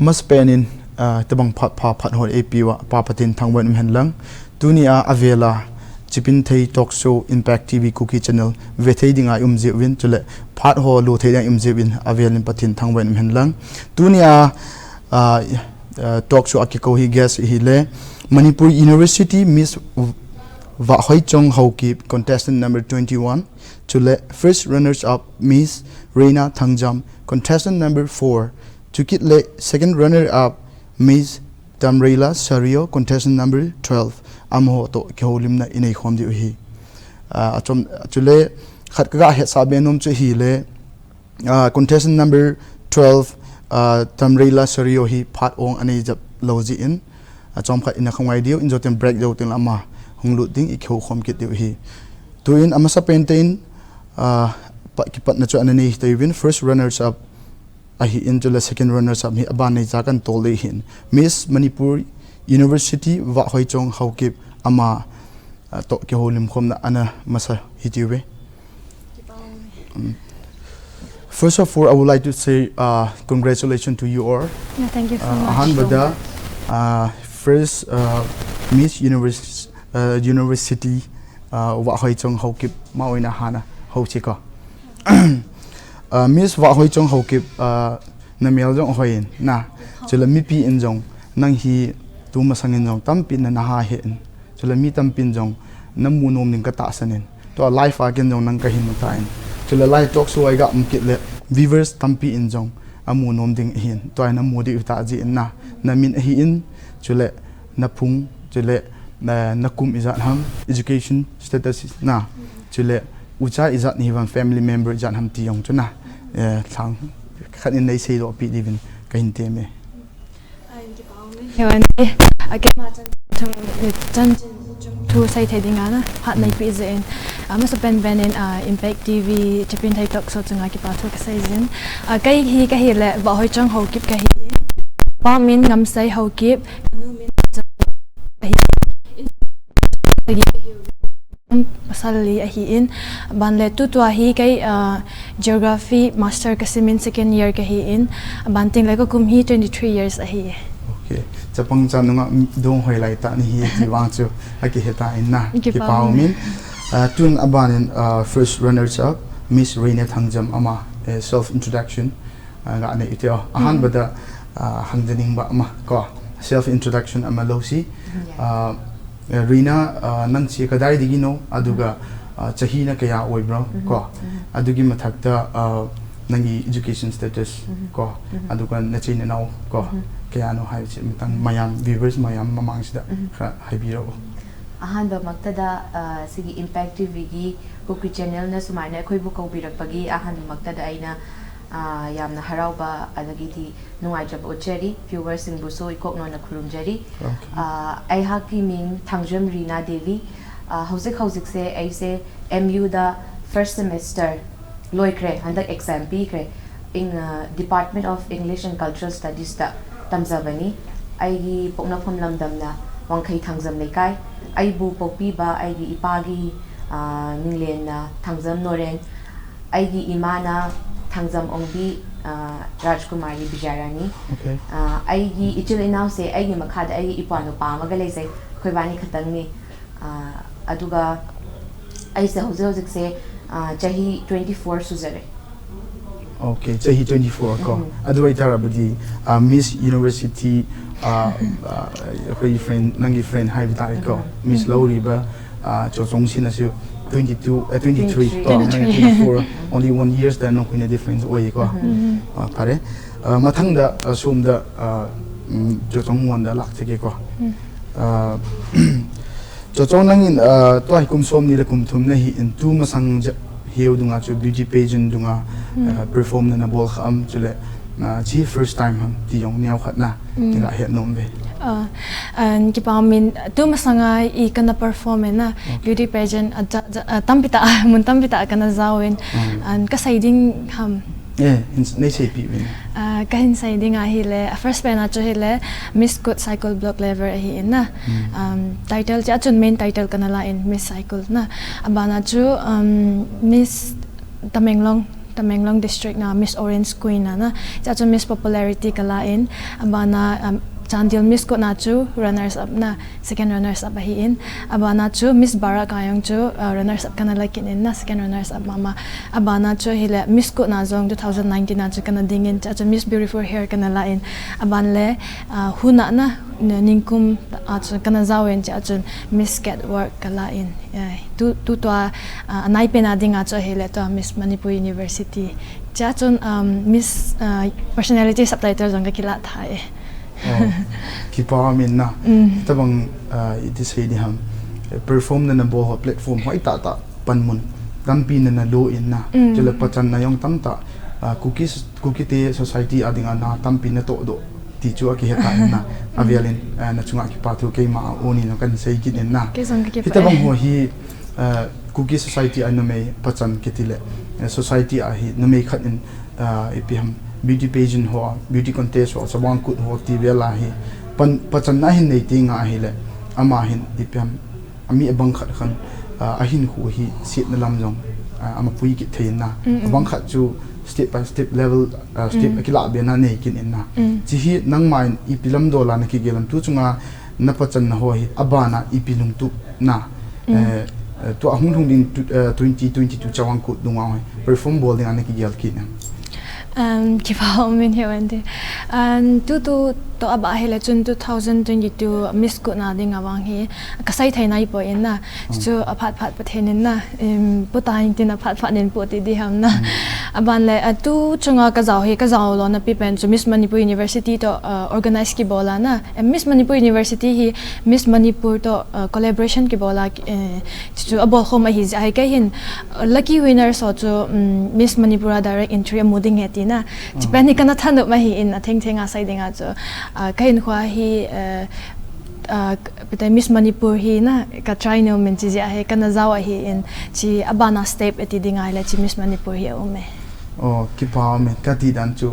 mas penin tabang phat hol AP wa papatin thangwan henlang tunia avela CHIPINTHEI TALKSHOW Impact TV KUKI channel vethei dinga win chule phat ho lu thei dang win avelin patin thangwan henlang tunia TALKSHOw akiko hi guest hi le Manipur University Miss VAHHOICHONG HAOKIP contestant number 21 chule first runners up Miss REENA THANGJAM contestant number 4 Chukitle second runner up Miss TAMREILA SAREO contestant number 12 amho to keholimna inei khom di hi achom chule khat ka he sabenom chu hi le contestant number 12 TAMREILA SAREO hi phat ong anei jap loji in achom khat ina khongai dio in jotem break do tin lama honglu ding I kheu khom kit di hi to in amasa paintain pa kipat na chu anani tewin first runners up ahi into the second runners up hi abane jakan tole hin Miss Manipur University VAHHOICHONG HAOKIP ama to ke holim khomna ana masa hitiwe. First of all, I would like to say congratulations to you all. Yeah, thank you so much. Hanbada first Miss University VAHHOICHONG HAOKIP maoina hana hauchika. Miss VAHHOICHONG HAOKIP namel jong hoin na chula mi pi in jong nang hi tu masangin jong tampin na ha hen chula mi tampin jong namu nom ning ka ta sanin to life again jong nang ka hin tain chula live talk so I got mkit le viewers tampi in jong amu nom ding hin to ai namu di ta ji na min hi in chula na phung chula na kum izat ham education status na chula ucha izat ni one family member jan ham ti yong chuna thang khan in nei sei do pi divin ka hin te me Hewan again chan thu sai thei dinga na phat nei pi zen mas pen in Impact TV CHIPINTHEI TALKSHOW chunga ki pa thu ka sai zen kai hi ka hi le VAHHOICHONG HAOKIP ka hi pa min KHONGSAI HAOKIP nu min pasali ahi in banle tutwa hi kai geography master kasimin second year ka hi in banting la ko kum hi 23 years ahi okay chapang chanunga dong highlight ta ni hi jiwang chu aki heta in na ki paumin tun abanin first runners up Miss REENA THANGJAM ama self introduction ga ne ite ahan bada hangjaning ba ama ko self introduction ama losi REENA nang chi kadai digi no aduga chahi na kaya oibro ko adugi mathakta nangi education status ko aduga nachin now ko kaya no hai chi mitang mayam viewers mayam mamang sida haibiro ahan ba maktada sigi Impact TV gi KUKI channel na sumaina khoi bu ko birak pagi ahan maktada aina yamna harauba adagiti nungai jab ocheri viewers sing buso ikok no na khulum jari ai haki ming thangjam REENA devi hauzik se ai se MU da first semester loikre handak exam pi kre in Department of English and Cultural Studies da tamzabani ai gi pokna phom lamdam na wangkhai thangjam lekai ai bu pokpi ba ai gi ipagi ninglen na thangjam noren ai gi imana THANGJAM ongbi Rajkumari Bijarani ai gi ichil inaw se ai gi makhada ai ipano pa magalai sai khoibani khatang ni aduga ai se hozik se chahi 24 suzare okay chahi 24 ko adwai tarabudi Miss University friend nangi friend hai bitai ko Miss Lowriba chosong sinasu 23 24 only 1 years then no in a difference way ko pare mathang da sum da chosong mon da lak theke ko chosong nang in to ai kum som ni la kum thum na hi in tu ma sang heu dunga chu beauty pageant dunga perform na bol kham chule chi first time ham ti yong nyau khat na tinga het nom be and kipamin tu masanga I kana perform na beauty pageant tampita mun tampita kana zawin and kasaiding ham nei sei pi win kahin saiding a hile first pen a hile Miss Good Cycle Block Lever hi na title cha chun main title kana la in Miss Cycle na abana chu Miss Tamenglong Tamenglong district na Miss Orange Queen na cha chu Miss Popularity kala in abana Chandil Miss ko na chu runners up na second runners up hiin abana chu Miss Bara kayong chu runners up kana like in na second runners up mama abana chu hile Miss ko na zong 2019 na chu kana dingin cha chu Miss Beautiful Hair kana lain abanle huna na ningkum chu kana zawen cha chu Miss Catwalk kala in tu to anai pena dinga chu hile to Miss Manipur University cha chu Miss personality subtitle zong ka kila thai kipa min na tabang iti say ni ham perform na bo platform hoi ta panmun tampi na lo in na jula pachan na yung tamta cookie te society ading ana tampi na to do ti chu aki heta na avialin na chunga ki patu kay ma oni no kan say kin na tabang ho hi cookie society ano may pachan kitile society a hi no may khat in ipiham beauty pageant ho beauty contest ho sabang kut ho TV la hi pachan na hin nei tinga hi le ama hin ipam ami abang khat khan ahin hu hi sit na lam jong ama pui ki thein na abang khat chu step by step level step akila be na nei kin in na chi hi nang main ipilam do la na ki gelam tu chunga na pachan na ho hi abana ipilung tu na to ahung thung din 2022 chawang kut dunga perform ball ding ana ki gel kin kipa min hewante to aba hele chun 2022 miss ko na ding awang hi kasai thainai po en na chu aphat phat pathen na putain tin aphat phat nen po ti di ham na aban le tu chunga ka zaw lo na pipen chu Miss Manipur University to organize ki bola na Miss Manipur University hi Miss Manipur to collaboration ki bola chu abol khoma hi ai ka hin lucky winner so chu Miss Manipur direct entry moding heti na chipani kana thanu ma hi in atheng thenga sai dinga chu kain khwa hi pita Miss Manipur hi na ka try no men chi ja he kana zawa hi in chi abana step eti dinga la chi Miss Manipur hi ome ki pa me ka ti dan chu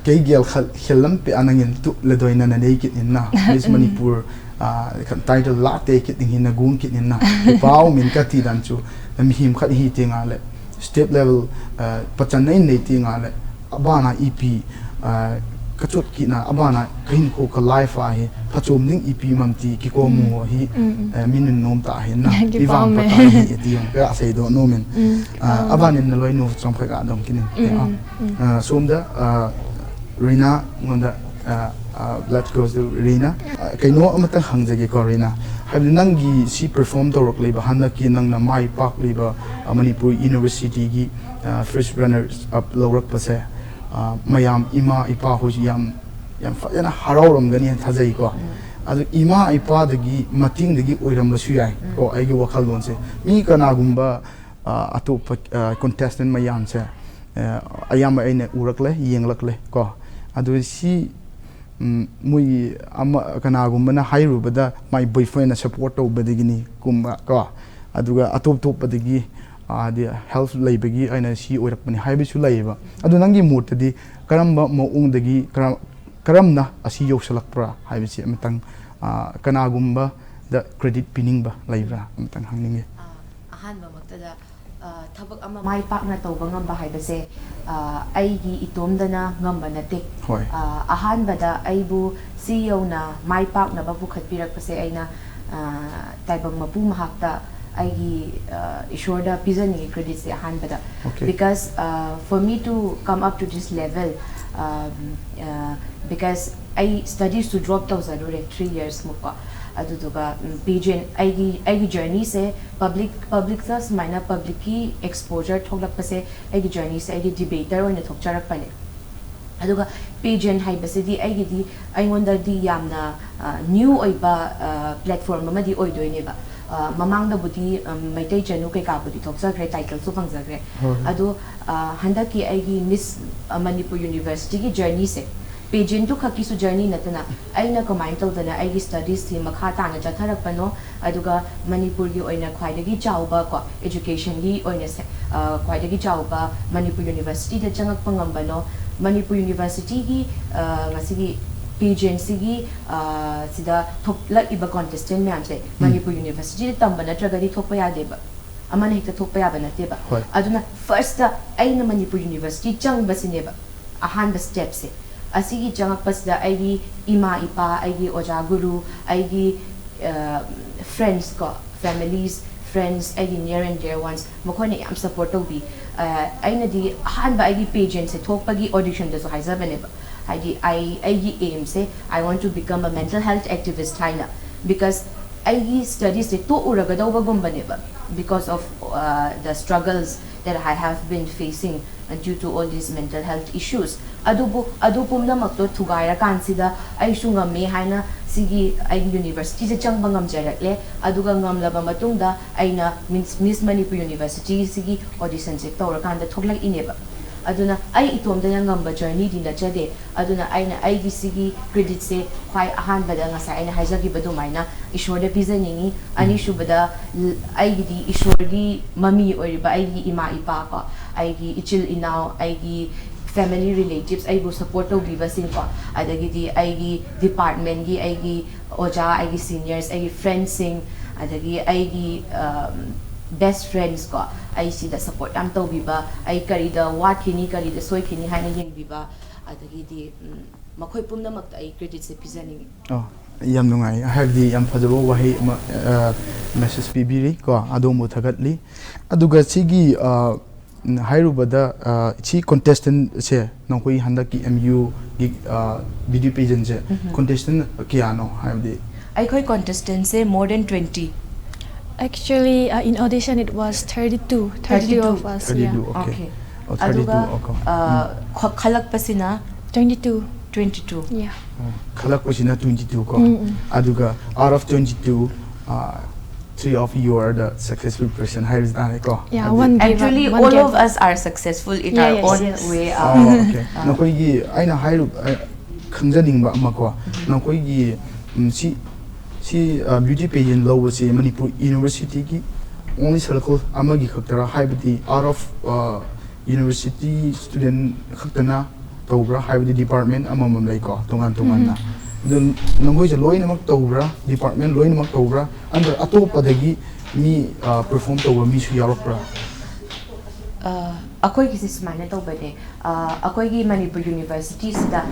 ke gel khelam pe anangin tu le doina na nei kit in na Miss Manipur kan title la te kit ding hin na gun kit in na ki pa min ka ti dan chu mi him khat hi tinga le step level pachan nei tinga le abana EP kachot ki na abana kahin ko ka life a hi phachom ning EP mamti ki ko mu hi minun nom ta hin na iwang pa ta hi etiong ka sei do no men abanin na loi no chom kha ga dom kinin somda Reena ngonda let's go to Reena kaino amata hangjage ko Reena habli nangi si perform torok le ba hanna ki nang na mai pak le ba Manipur University gi first runners up lorak pase mayam ima ipa ho yam fa yana haraw ram gani thajai ko adu ima ipa dagi mating dagi oiram lasu yai ko ai gi wakal don se mi kana gumba atop contestant mayam se ayam aine urakle yenglakle ko adu si mui ama kana gumba na hairu bada my boyfriend support to badagini kumba ko aduga atop top badagi the health labagi aina si oirakpani haibisu laiba adu nangi murtadi karamba moungdagi karamna asi yosalakpra haibisi amatang kanagumba the credit piningba laibra amatang hangninge ahanba maktada thabak ama mai pakna tawba ngamba haibase aigi itomdana ngamba nate ahanbada aibu CEO na mai pakna ba bukhat pase aina taibang mapu mahakta aigi ishorda pizani credits se ahanbada because for me to come up to this level because I studies to drop those 3 years muka aduduga pageant aigi journey se public sa smaina public ki exposure thoglak pase aigi journey se aigi debater oina thokcharak pane aduga pageant haibase di aigi di aingonda di yamna new oiba platform ma di oidoine ba mamangda budi maitai chanu kai ka budi thokchakre title su pangjakre adu handaki aigi Miss Manipur University ki journey se pageant to khaki su journey natana aina comment tawdana aigi studies thi makha ta na chatharak pano aduga Manipur gi oina khwaidagi chawba ko education gi oina se khwaidagi chawba Manipur University da changak pangambano Manipur University gi ngasigi pageant sigi sida thopla iba contestant me amse Manipur University tamba natragadi thopya deba amana hekta thokpa yaba nateba aduna first da aina Manipur University chang basineba ahan ba step se asigi changak pasda aigi ima ipa aigi oja guru aigi friends ko families friends aigi near and dear ones mokone yam support to be aina di ahan ba aigi pageant se thokpa gi audition da so haiza baneba haidi aigi aim se I want to become a mental health activist haina because aigi studies se to uraga dawa gumbaneba because of the struggles that I have been facing due to all these mental health issues. Adu pumna makto thugaira kansida ai shunga me haina sigi ai university se chang bangam jarakle aduga ngam laba matungda aina Miss Manipur University sigi audition se tawra kanda thoklak ineba aduna ai itom da ngamba journey din da chade aduna aina ai gi sigi credit se khwai ahan bada ngasa aina haijagi badu maina ishwar da pizaningi ani shubada ai gi di ishwar gi mami oriba ai gi ima ipa ko ai gi ichil inau ai gi family relatives ai bu support to biva sin ko adagi di ai gi department gi ai gi oja ai gi seniors ai gi friends sing adagi ai gi best friends ko ai si da support am to biba ai kari da wat kini kari da soi kini haina yeng biba adagi di makhoi pumna mak ai credit se pizaning yam nungai have di yam phajabo wahi message pibiri ko adomu thagatli aduga sigi hairubada chi contestant se nokoi handaki MU gi video pageant se contestant kiano have di ai khoi contestant se more than 20 Actually, in audition it was 32 of us. 32, yeah. okay. Oh, 32, okay. Khalak pasina 22. Yeah. Khalak pasina 22 ko. Aduga out of 22, 3 of you are the successful person. How is that ko? Yeah, one actually one all of us are successful in our own way. Oh, okay. Nakoi gi aina hairu khangjaning ba mako. Nakoi gi si beauty pageant law was Manipur University ki only circle amagi khaktara haibdi out of university student khaktana tawbra haibdi department amamam lai ko tongan na then nangoi je loina mak tawbra department loina mak tawbra under atopa dagi mi perform tawba mi su yaropra akoi ki smile to bade akoi gi Manipur University sida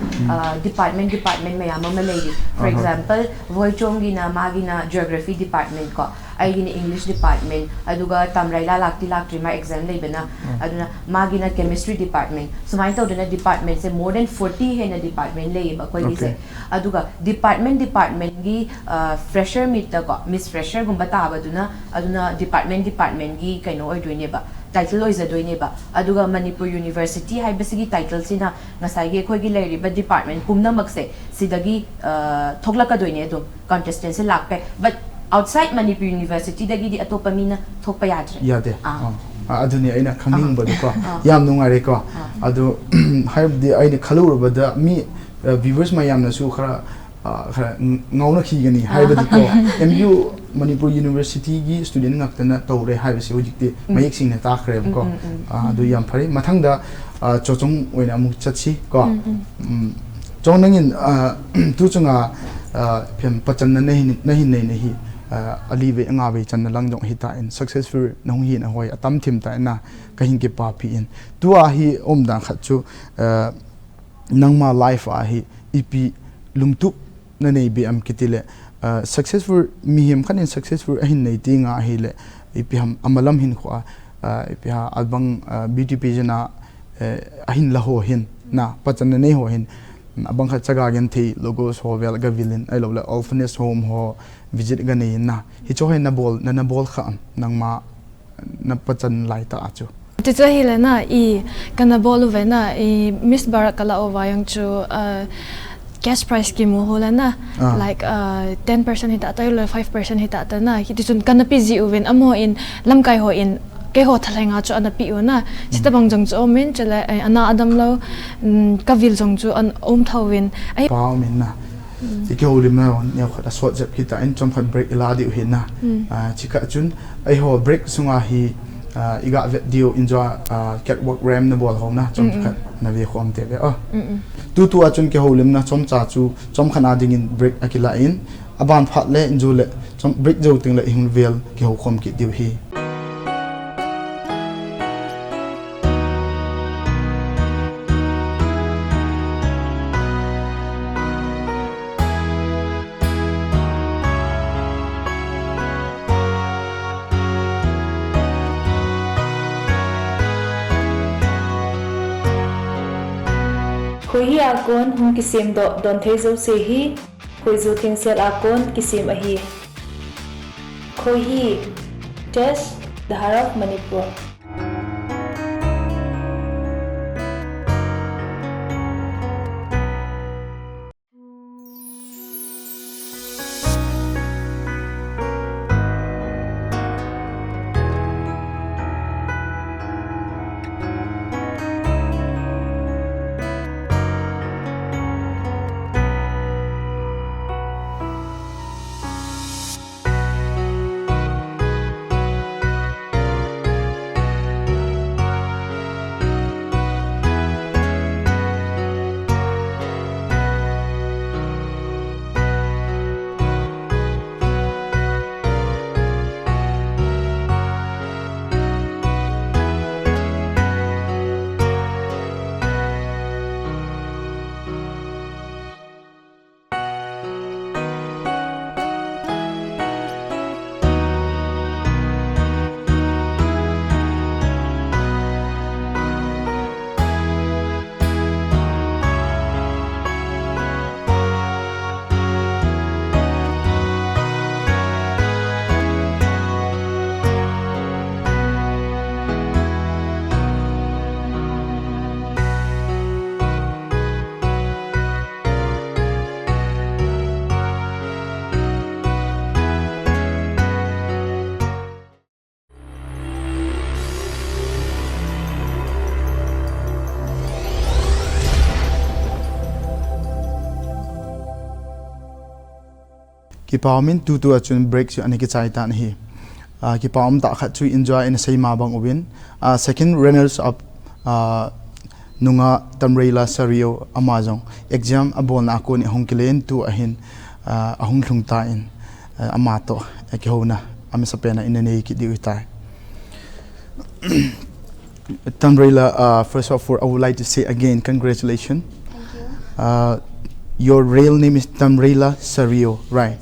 department mayam ma lady for example VAHHOICHONG gi na magi na geography department ko ai gi English department aduga TAMREILA lakti ma exam leibena aduna magi na chemistry department sumai to na department se more than 40 he na department leiba koi gi se aduga department gi fresher meet ko miss fresher gumba ta aduna department gi kaino oi doine ba title is a doineba aduga Manipur University hai basigi title sina ngasai ge khoi gi leiriba department pumna makse sidagi thoklaka doine do contestant se lakpe but outside Manipur University dagi di atopa mina thokpa yadre yade aduni aina khanging ba ko yam nungare ko adu haib di aina khalur da mi viewers ma yamna su khara ngauna khigani haibadi ko MU Manipur University gi student ngaktana tawre haibasi hojikti mayek singna takhre ko adu yam phari mathangda chochong oina amuk chatsi ko chonangin tu chunga phem pachanna nahi alive angabe channa langjong hita in successful nong hi na hoi atam thim ta na kahin ke pa phi in tu a hi omda khachu nangma life a hi ipi lungtup na nei bi am kitile successful mihim khanin successful ahin nei tinga hile ipi ham amalam hin kho ipi ha albang beauty page na ahin la ho hin na pachan nei ho hin abang kha chaga gen thi logos ho vel ga villain ai lo la orphanage home ho visit ga nei na hi cho hen na bol kha nangma na pachan lai ta achu Tito hilena I kana bolu vena I Miss Barakala ovayang chu cash prize ki mo holana like 10% hita tayo 5% hita ta na kitun kana piji uven amo in lamkai ho in ke ho thalenga chu ana pi una sitabang jong chu omen chala ana adam lo kavil jong chu an om thawin ai pau min na ike holim na ne khata short jab kita in chom khat break ila di hin na chika chun ai ho break sunga hi iga video enjoy catwalk ram na bol hom na chom khat na ve khom te ve tu achun ke holim na chom cha chu chom khana ding in break akila in aban phat le injule chom break jo ting le hing vel ke ho khom ki diu hi Kohi akon hum kisim do don theizo sehi koizu tingsel akon kisim ahi. Kohi test the heart of Manipur. ki pawmin tu achun break chu ani ki chai tan hi ki pawm ta khat chu enjoy in sei ma bang ubin second runners up nunga tamreila SAREO amazong exam abon na ko ni hongkilen tu ahin ahung thung ta in amato ki hona ami sapena in nei ki di utai Tamreila, first of all I would like to say again congratulations. Thank you. Your real name is Tamreila SAREO, right?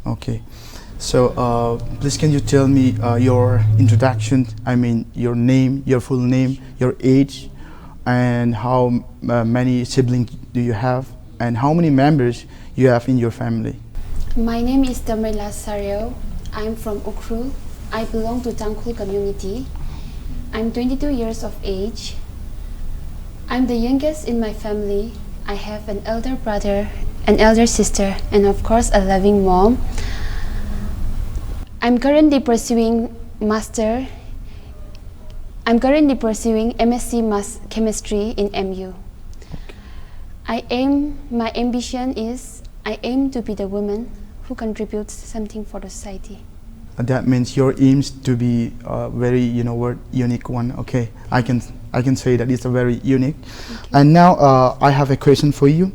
Okay, so please can you tell me your introduction, I mean your name, your full name, your age, and how many siblings do you have, and how many members you have in your family? My name is Tamreila SAREO. I'm from Ukhrul. I belong to Tangkhul community. I'm 22 years of age. I'm the youngest in my family. I have an elder brother, an elder sister, and of course a loving mom. I'm currently pursuing MSc Mass Chemistry in MU. My ambition is I aim to be the woman who contributes something for the society. That means your aims to be very unique one. Okay, I can say that it's a very unique. And now I have a question for you.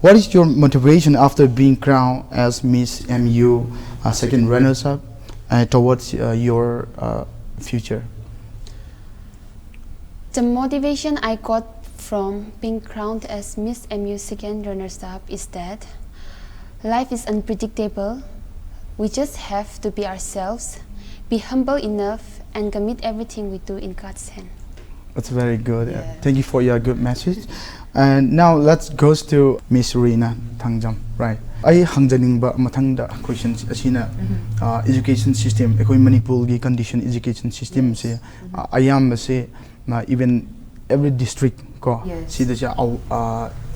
What is your motivation after being crowned as Miss MU second runners-up towards your future? The motivation I got from being crowned as Miss MU second runners-up is that life is unpredictable. We just have to be ourselves, be humble enough, and commit everything we do in God's hand. That's very good. Yeah. Thank you for your good message. And now let's go to Miss REENA THANGJAM, right? I hangjaning ba mathang da questions asina education system ekoi Manipur gi condition education system se ayam se even every district ko si da ja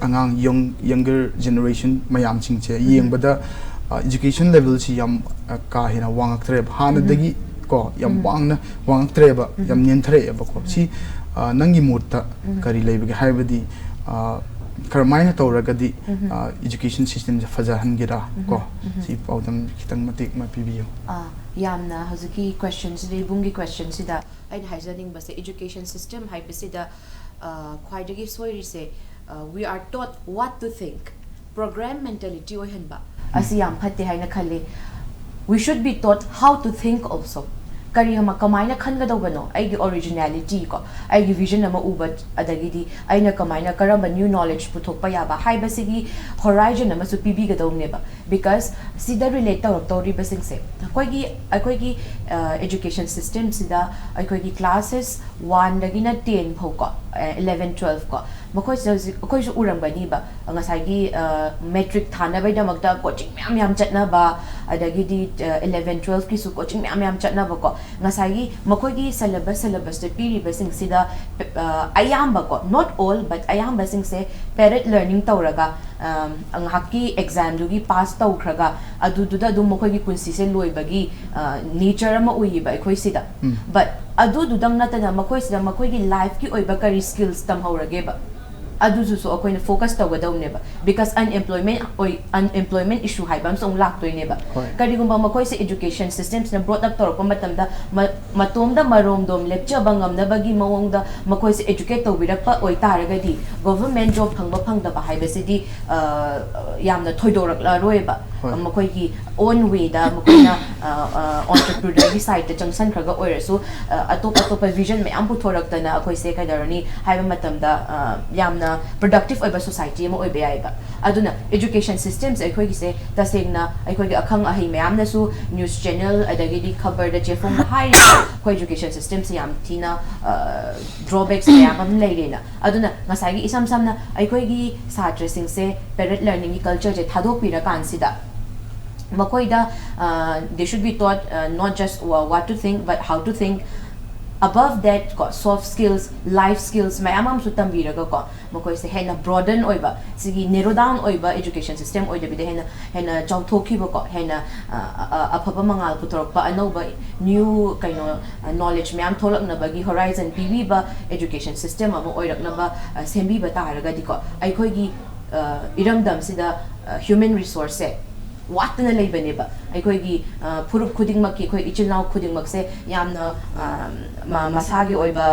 angang younger generation mayam sing che yeng bada education level si yam ka hina wangak tre hana dagi ko yam wangak tre ba yam nyen tre ba ko si nangi mutta kari leibge haibadi karmaina tawragadi education system fajahangira ko si paudam kitang matik mapibiyo yamna hazuki questions de bungi questions sida ain haizaning base education system haibasida khwaidagi soiri se we are taught what to think program mentality ohenba asiyam phatte haina khale we should be taught how to think also kari hama kamaina khanga dobano aigi originality ko aigi vision ama ubat adagidi aina kamaina karamba new knowledge puthokpa yaba haibasigi horizon ama su pb ga dawne ba because sida relate tori basing se akoigi education system sida akoigi classes 1 dagina 10 phoko 11 12 ko makoi su urang bani ba ngasai gi metric thana bai da makta coaching myam chatna ba adagi di 11 12 ki su coaching myam chatna ba ko ngasai gi makoi gi syllabus te piri ba sing sida ayam ba ko not all but ayam ba sing se parrot learning tawraga haki exam du gi pass tawkhraga adu du da du makoi gi kunsi se loi bagi nature ma ui ba khoi sida but adu du dang na ta makoi sida makoi gi life ki oi ba kari skills tam haurage ba adu su so akoina focus tawgadau ne ba because unemployment issue hai bam song lak toi ne ba kari gumba makoi se education systems na brought up tor ko matam da matom da marom dom lecture bangam na bagi mawong da makoi se educate to birak pa oi taraga di government job phang da ba hai ba se di yamna thoidorak la roi ba makoi gi own way da makoi na entrepreneur gi side ta changsan khraga oirasu atop vision me am puthorak ta na akoi se kaidarani hai ba matam da yamna productive oiba society mo oibe aiba aduna education systems ai khoi gi se tasengna ai khoi gi akhang ahi mayam na su news channel adagi di khabar da chefong hai khoi education systems yam thina drawbacks mayam am leirena aduna ngasai gi isam samna ai khoi gi satra sing se parrot learning gi culture je thadok pira kan sida makoida they should be taught not just what to think but how to think above that ko soft skills life skills mayamam su tambiraga ko makoi se hena broaden oiba sigi narrow down oiba education system oida bi hena chawthoki ba ko hena aphaba mangal putorok pa anoba new kaino knowledge mayam tholak na bagi horizon pv ba education system amo oirak na ba sembi ba taraga di ko ai khoi gi iramdam sida human resource watna lay bane ba ai khoi gi phurup khuding mak ki khoi ichilnaw khuding mak se yamna masagi oiba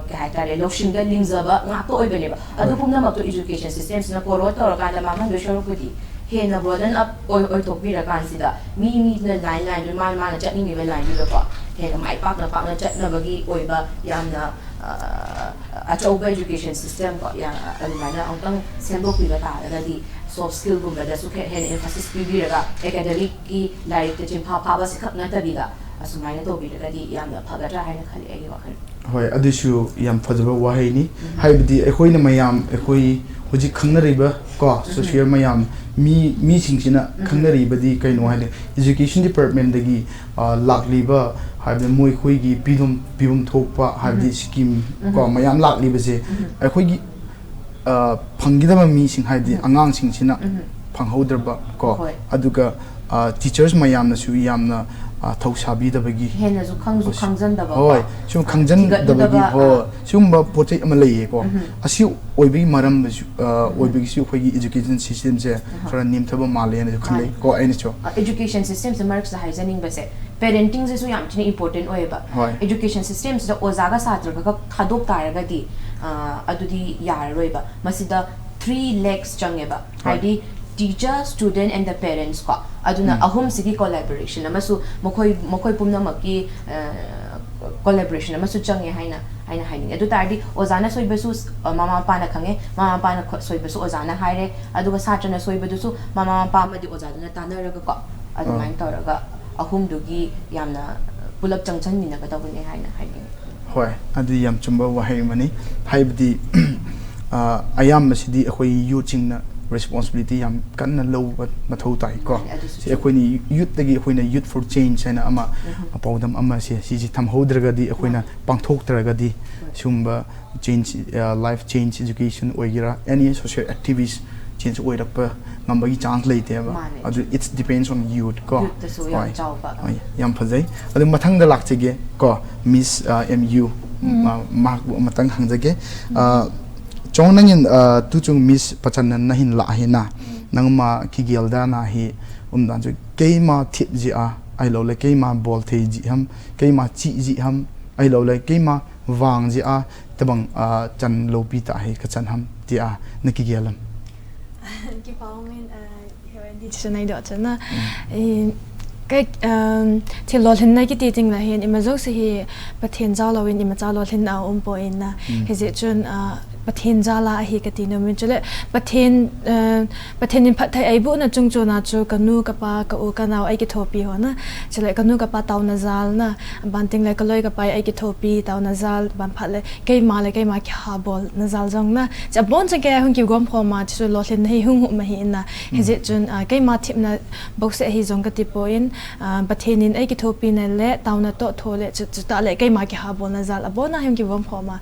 ka hatare lokshinga lingzaba nga to oiba ne ba adu pumna mak to education systems na koro tor ka la mamang do shoro kudi he na broaden up oi to pira kan sida mi na line man na chatning ni line ni ba he na mai pak na chat na bagi oiba yamna achauba education system ko ya almana ang sembo pira ta di soft skill gum da su ke hen emphasis pibiraga academic ki like te chimpa pa ba sikap na tabiga asumai na to biraga di yamna phagatra haina khali ai wakhan hoi adishu yam phajaba wahai ni haibdi ekhoi na mayam ekhoi hoji khangnariba ko social mayam mi singsina khangnariba di kaino haile education department dagi lakliba haibdi moi khoi gi pidum thokpa haibdi scheme ko mayam lakliba se ekhoi gi phangidaba mi sing haidi angang sing sina phanghodraba ko aduga teachers mayam na su yamna thausabi dabagi hena zu khangjan daba hoi sum khangjan dabagi ho sum ba pochai ama lei ko asi oibi maram oibi si khoi education system se khara nim thaba male na khalei ko aini cho education system se marks the hygienic base parenting se su yam chini important oiba education systems da ozaga satra ka khadok taraga di adudi yaroiba masida 3 legs changeba haidi teacher student and the parents ko aduna ahum sigi collaboration amasu mokoi pumna maki collaboration amasu change haina haini adu tardi ozana soibesu mama pa na khange mama pa na soibesu ozana haire aduga satra na soibedu su mama pa ma di ozaduna tanaraga ko adu main taraga ahum dugi yamna pulap changchan mina ka tabune haina haini hoi adi yam chumba wahai mani haibdi ayam masidi akhoi youthing na responsibility yam kanna low mathau tai ko se akhoi ni youth dagi akhoi na youth for change ana ama apawdam ama se si tham hodraga di akhoi na pangthok traga di sumba change life change education oigira any social activities change oirapa ngambagi chance leite ba adu it depends on youth ko yam phajai adu mathang da lakchege ko miss mu mark matang hangjage chongnangin tu chung miss pachan na hin la hina nangma kigelda na hi umdan ju keima thit ji ai lo le keima bol the ji ham keima chi ji ham ai lo le keima wang ji tabang chan lo pi ta hi ka chan ham ti nakigelam ki paungin hewen di chana do chana cái thì lo lên này cái tiền tình là hiện imazok sẽ hi bắt hiện giao lo in imazao lo lên nào point na thì dễ chun ประเทศจาลาฮีกตินมิจุเลประเทศนินพัทไทยไอบุนะจงโจนาจูกันูกับปากอูกันเอาไอกิโทปีหัวนะจุเลกันูกับปาเตานาซาลนะบันติงเลยก็เลยกับไปไอกิโทปีเตานาซาลบันพัดเลยเกยมาคิฮาบอลนาซาลจงนะจะบอนจังแกหุ่นกิวกอมพอมาจุลอลินให้หุ่งหุมาหินนะเฮจิจุนเกยมาทิพนะบอกเสียฮีจงกติปอินประเทศนินไอกิโทปีนั่นแหละเตานาโตโทเลจุตาเลยเกยมาคิฮาบอลนาซาลบอนนะหุ่นกิวกอมพอมา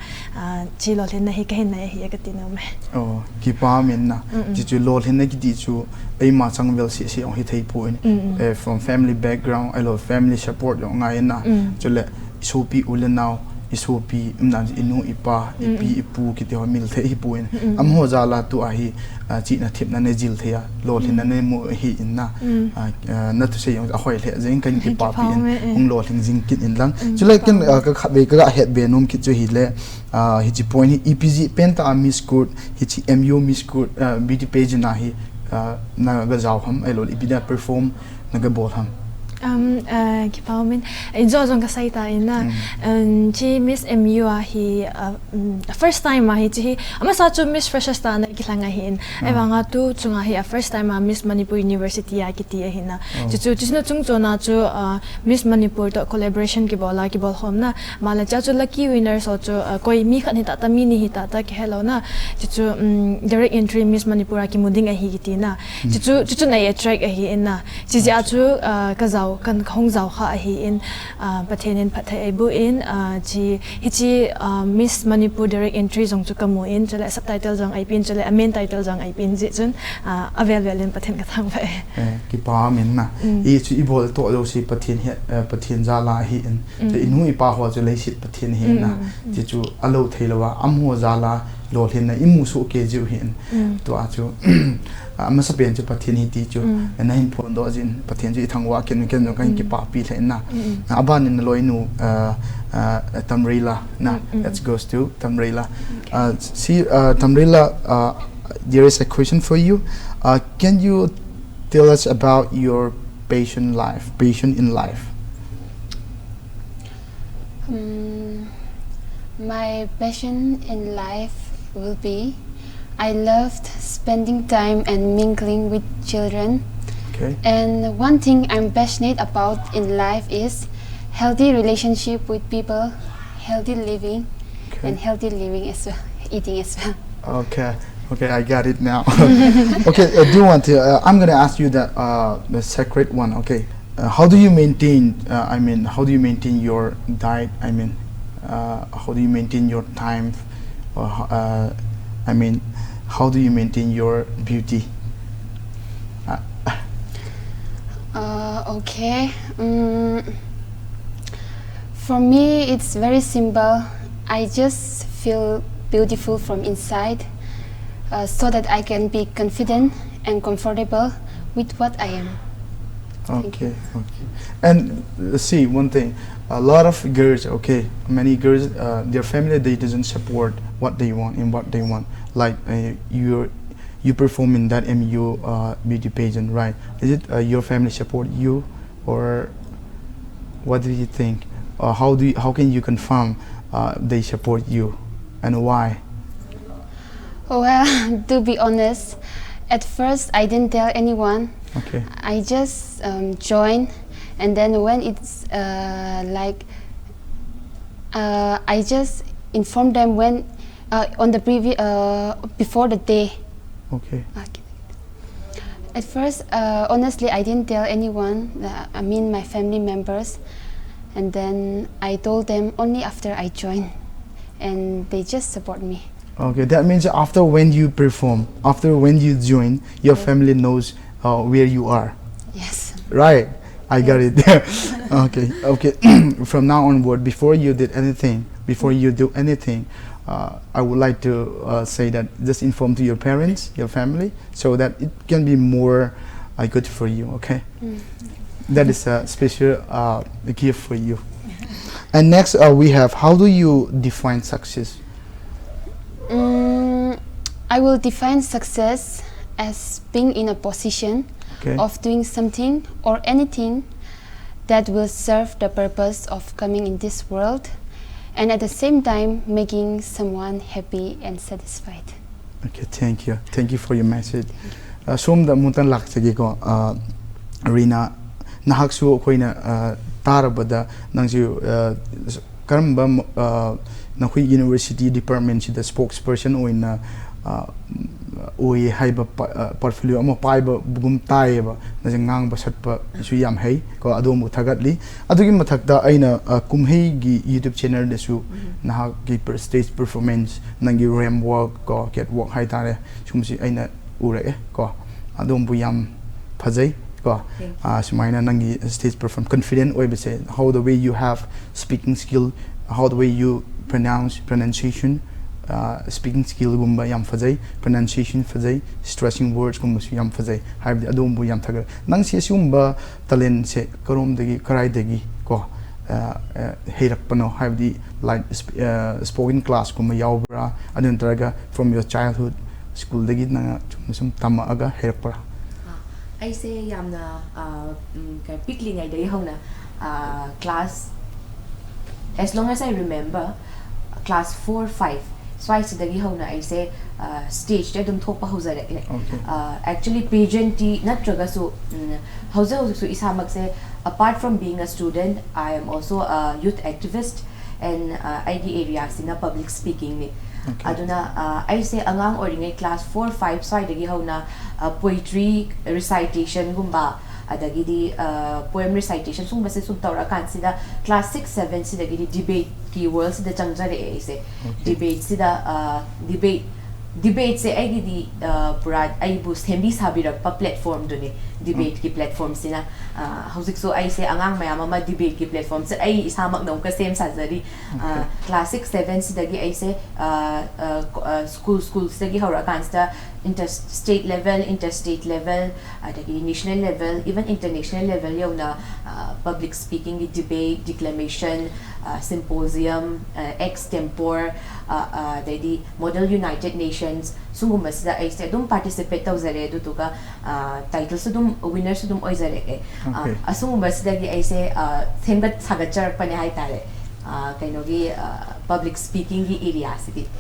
จีลอลินให้ก็เห็นในฮีกตินเอาไหมโอ้กีป้ามินนะจิลอลินให้กิติจูไอมาจังเวลเสียองฮิตไทยพูนfrom family background I love family support อย่างไงนะจุเลสูปีอุลนาวสูปีนั่นอินูอิปาอิปีอิปูกิติฮอมิลเทฮิปูนหัวจาลาตัวฮีจีน่ะทิพนั่นเนจิลเทียโลลินนั่นเนมูฮีอินนะนั่นตัวเสียงจะหอยเละจิงกันกิปาปีนองโลลินจิงกินอินลังจุเลกันก็ขับเบก็เฮ็ดเบนุมกิจูฮิเลฮิจิปอยนี่ EPG เป็นตามิสกูดฮิจิ MU มิสกูดBT page นะฮีน่าก็จะเอาทำไอ้โลลิปีน่ะ perform น่าก็บอลทำคิดว่ามันจงก็ใส่ตาอินนะที่ Miss MU ฮีfirst time มาฮีที่มาสัจจุ Miss Freshers ตาในกิจงานหินไอ้บางตัวจงฮี first time มา Miss Manipur University อากิตีหินนะจู่ๆจงจนะจู่ Miss Manipur ต่อ collaboration กี่บอลกี่บอลหอมนะมาแล้วจู่ lucky winner สจู่ก็มีขันหิตาตามีนี่หิตาตาแค่แล้วนะจู่ direct entry Miss Manipur กี่มุดิ้งไอ้ฮีกิตีนะจู่ใน attract ไอ้ฮีอินนะจู่จู่ก็จะกันคงจะข้าฮีอินประเทศนินพัทไทยไอบุอินจีฮิจิ Miss Manipur direct entry จงจุกมูอินจะเลย subtitle จงไอปินจะเลย main title จงไอปินจิจนavailable ลินประเทศกระทั่งไปกี่ป้ามินนะอีจุอีบอลตัวเราสิประเทศเฮประเทศจาลาฮีอินจะอินุอีป้าหัวจะเลยสิประเทศเฮนะจิจูอโลเทลว่าอัมหัวจาลาโลเทนนะอิมูสุเกจิวเห็นตัวจูมันสเปนจะประเทศนี้ตีจูนั่นเห็นผลตัวจินประเทศที่ทางว่าเกินจงกันกี่ป่าปีเลยนะบ้านนี่ลอยนูTAMREILAนะ let's go to TAMREILA see TAMREILA there is a question for you can you tell us about your passion in life my passion in life will be I loved spending time and mingling with children. Okay. And one thing I'm passionate about in life is healthy relationship with people, healthy living, and healthy living as well, eating as well. Okay, I got it now. Okay, do you want to? I'm gonna ask you the secret one. Okay, how do you maintain? How do you maintain your diet? How do you maintain your time? How do you maintain your beauty? Okay. For me, it's very simple. I just feel beautiful from inside, so that I can be confident and comfortable with what I am. Okay. And see one thing. A lot of girls, many girls, their family they doesn't support what they want and what they want. Like you perform in that MU beauty pageant, right? Is it your family support you, or what do you think? How can you confirm they support you, and why? Well, to be honest, at first I didn't tell anyone. Okay. I just joined, and then when it's I just informed them when on the previous before the day. Okay. At first, honestly, I didn't tell anyone. My family members, and then I told them only after I joined, and they just support me. Okay, that means after when you perform, after when you join, your family knows where you are. Yes. Right. I got it. Okay. From now onward, before you do anything, I would like to say that just inform to your parents, your family, so that it can be more good for you. Okay. That is a special gift for you. And next we have, how do you define success? I will define success as being in a position of doing something or anything that will serve the purpose of coming in this world and at the same time making someone happy and satisfied. Okay, thank you for your message. Som da mutan laksagi ko REENA nahaksu koina tarabada nangju karamba nakhui university department si the spokesperson oina oi haiba portfolio amo paiba bugum taiba na ngang ba satpa su yam hei ko adom uthagatli adugi mathakta aina kumhei gi YouTube channel de su na gi stage performance nangi ram work ko get work hai tare sumsi aina ure ko adom bu yam phajai ko sumaina nangi stage perform confident oi be how the way you have speaking skill, how the way you pronunciation, speaking skill gumba yam fazai, pronunciation fazai, stressing words gumba yam fazai. Haibdi adom bu yam thagar. Nang si sumba talent se karom degi karai degi ko heirak pano haibdi like spoken class gumba yaubra adun taraga from your childhood school degi nang sum tama aga heirak para. I say yamna pickling ay day hona class. As long as I remember, class 4, 5. So I said that I say stage that don't talk about actually pageant not traga so so isamak say apart from being a student, I am also a youth activist and ID areas in a public speaking ni. Aduna I say angang or class 4, 5 so I poetry recitation gumba. Adagidi poem recitation sung base sung taura kan sida class 6, 7 sida gidi debate keywords sida changjare se debate sida debate se ay gidi pura ay boost hindi sabirak pa platform dun debate ki platform sina hausik so ay se angang mayama ma debate ki platform sa ay isamak na ka same sajari class 6, 7 sida gi ay se school sida gi haura kan sida interstate level, interstate level, national level, even international level yaw na public speaking, debate, declamation, symposium, extempore, the Model United Nations, sungumas da ay sa dum participate taw zare do to ka titles dum winners dum oy zare sungumas da gi ay sa thembat sagachar pa ni hay tare kainogi public speaking gi area city.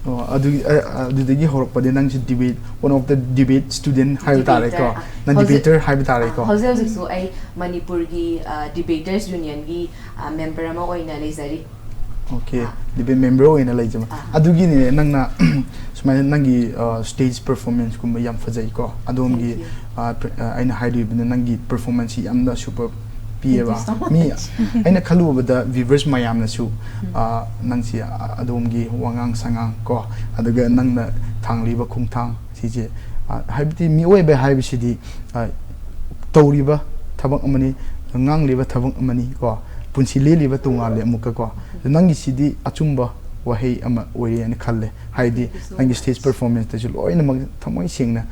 Adudagi horok pa din ang debate, one of the debate student haibitare ko, na debater haibitare ko. How's so ay Manipur gi debaters union gi member mo oy na laizari. Okay, debate member oy na laizama. Adugi ni nang na sumay nangi stage performance ko mayam fazay ko. Adom gi ay na haidu bin nangi performance yam na super Piera mi aina khalu bada viewers mayam na su nang si adom gi wangang sangang ko adaga nang na thangli ba khungthang si je haibti mi oi ba haib si di tawri ba thabak amani ngang li ba thabak amani ko punsi le li ba tunga le muka ko nang gi si di achumba wahei ama oi ani khalle haidi nang stage performance ta ju loi na mag thamoi singna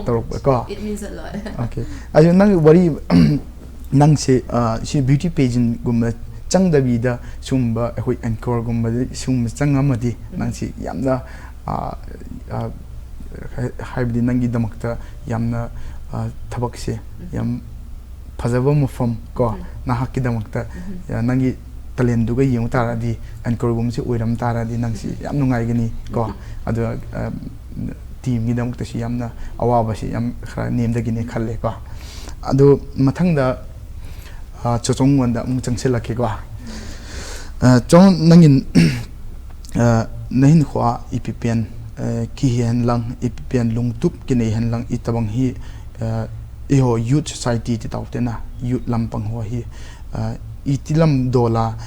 tarok ko it means a lot. Okay ayo nang wari nang se si beauty pageant gumba changdabida sumba hoi anchor gumba sum changamadi nang si yamna haibdi nangi damakta yamna thabak se yam phajaba mufam ko nahaki damakta nangi talent duga yeng taradi anchor gum se oiram taradi nang si yam nungai gani ko adu team gi damakta si yamna awaba si yam khara nem dagini khalle ko adu mathangda chochong wanda mung changse lakhe kwa chong nangin nahin khwa ipipen ki hen lang ipipen lungtup ki nei hen lang itabang hi eho youth society ti tawtena youth lampang ho hi itilam dola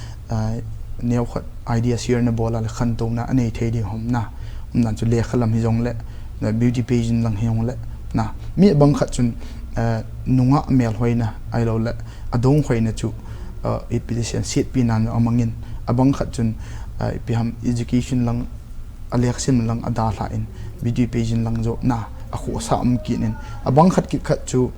neu khat idea share na bola le khan to na anei thedi homna nan chu le khalam hi jong le na beauty pageant lang hiong le na mi bang khat chun nunga mel hoina ai lo le adong hoina chu epidemic seat pinan amangin abang khat chun piham education lang election lang ada la in beauty pageant lang jo na akhu sa am kinin abang khat ki khat chu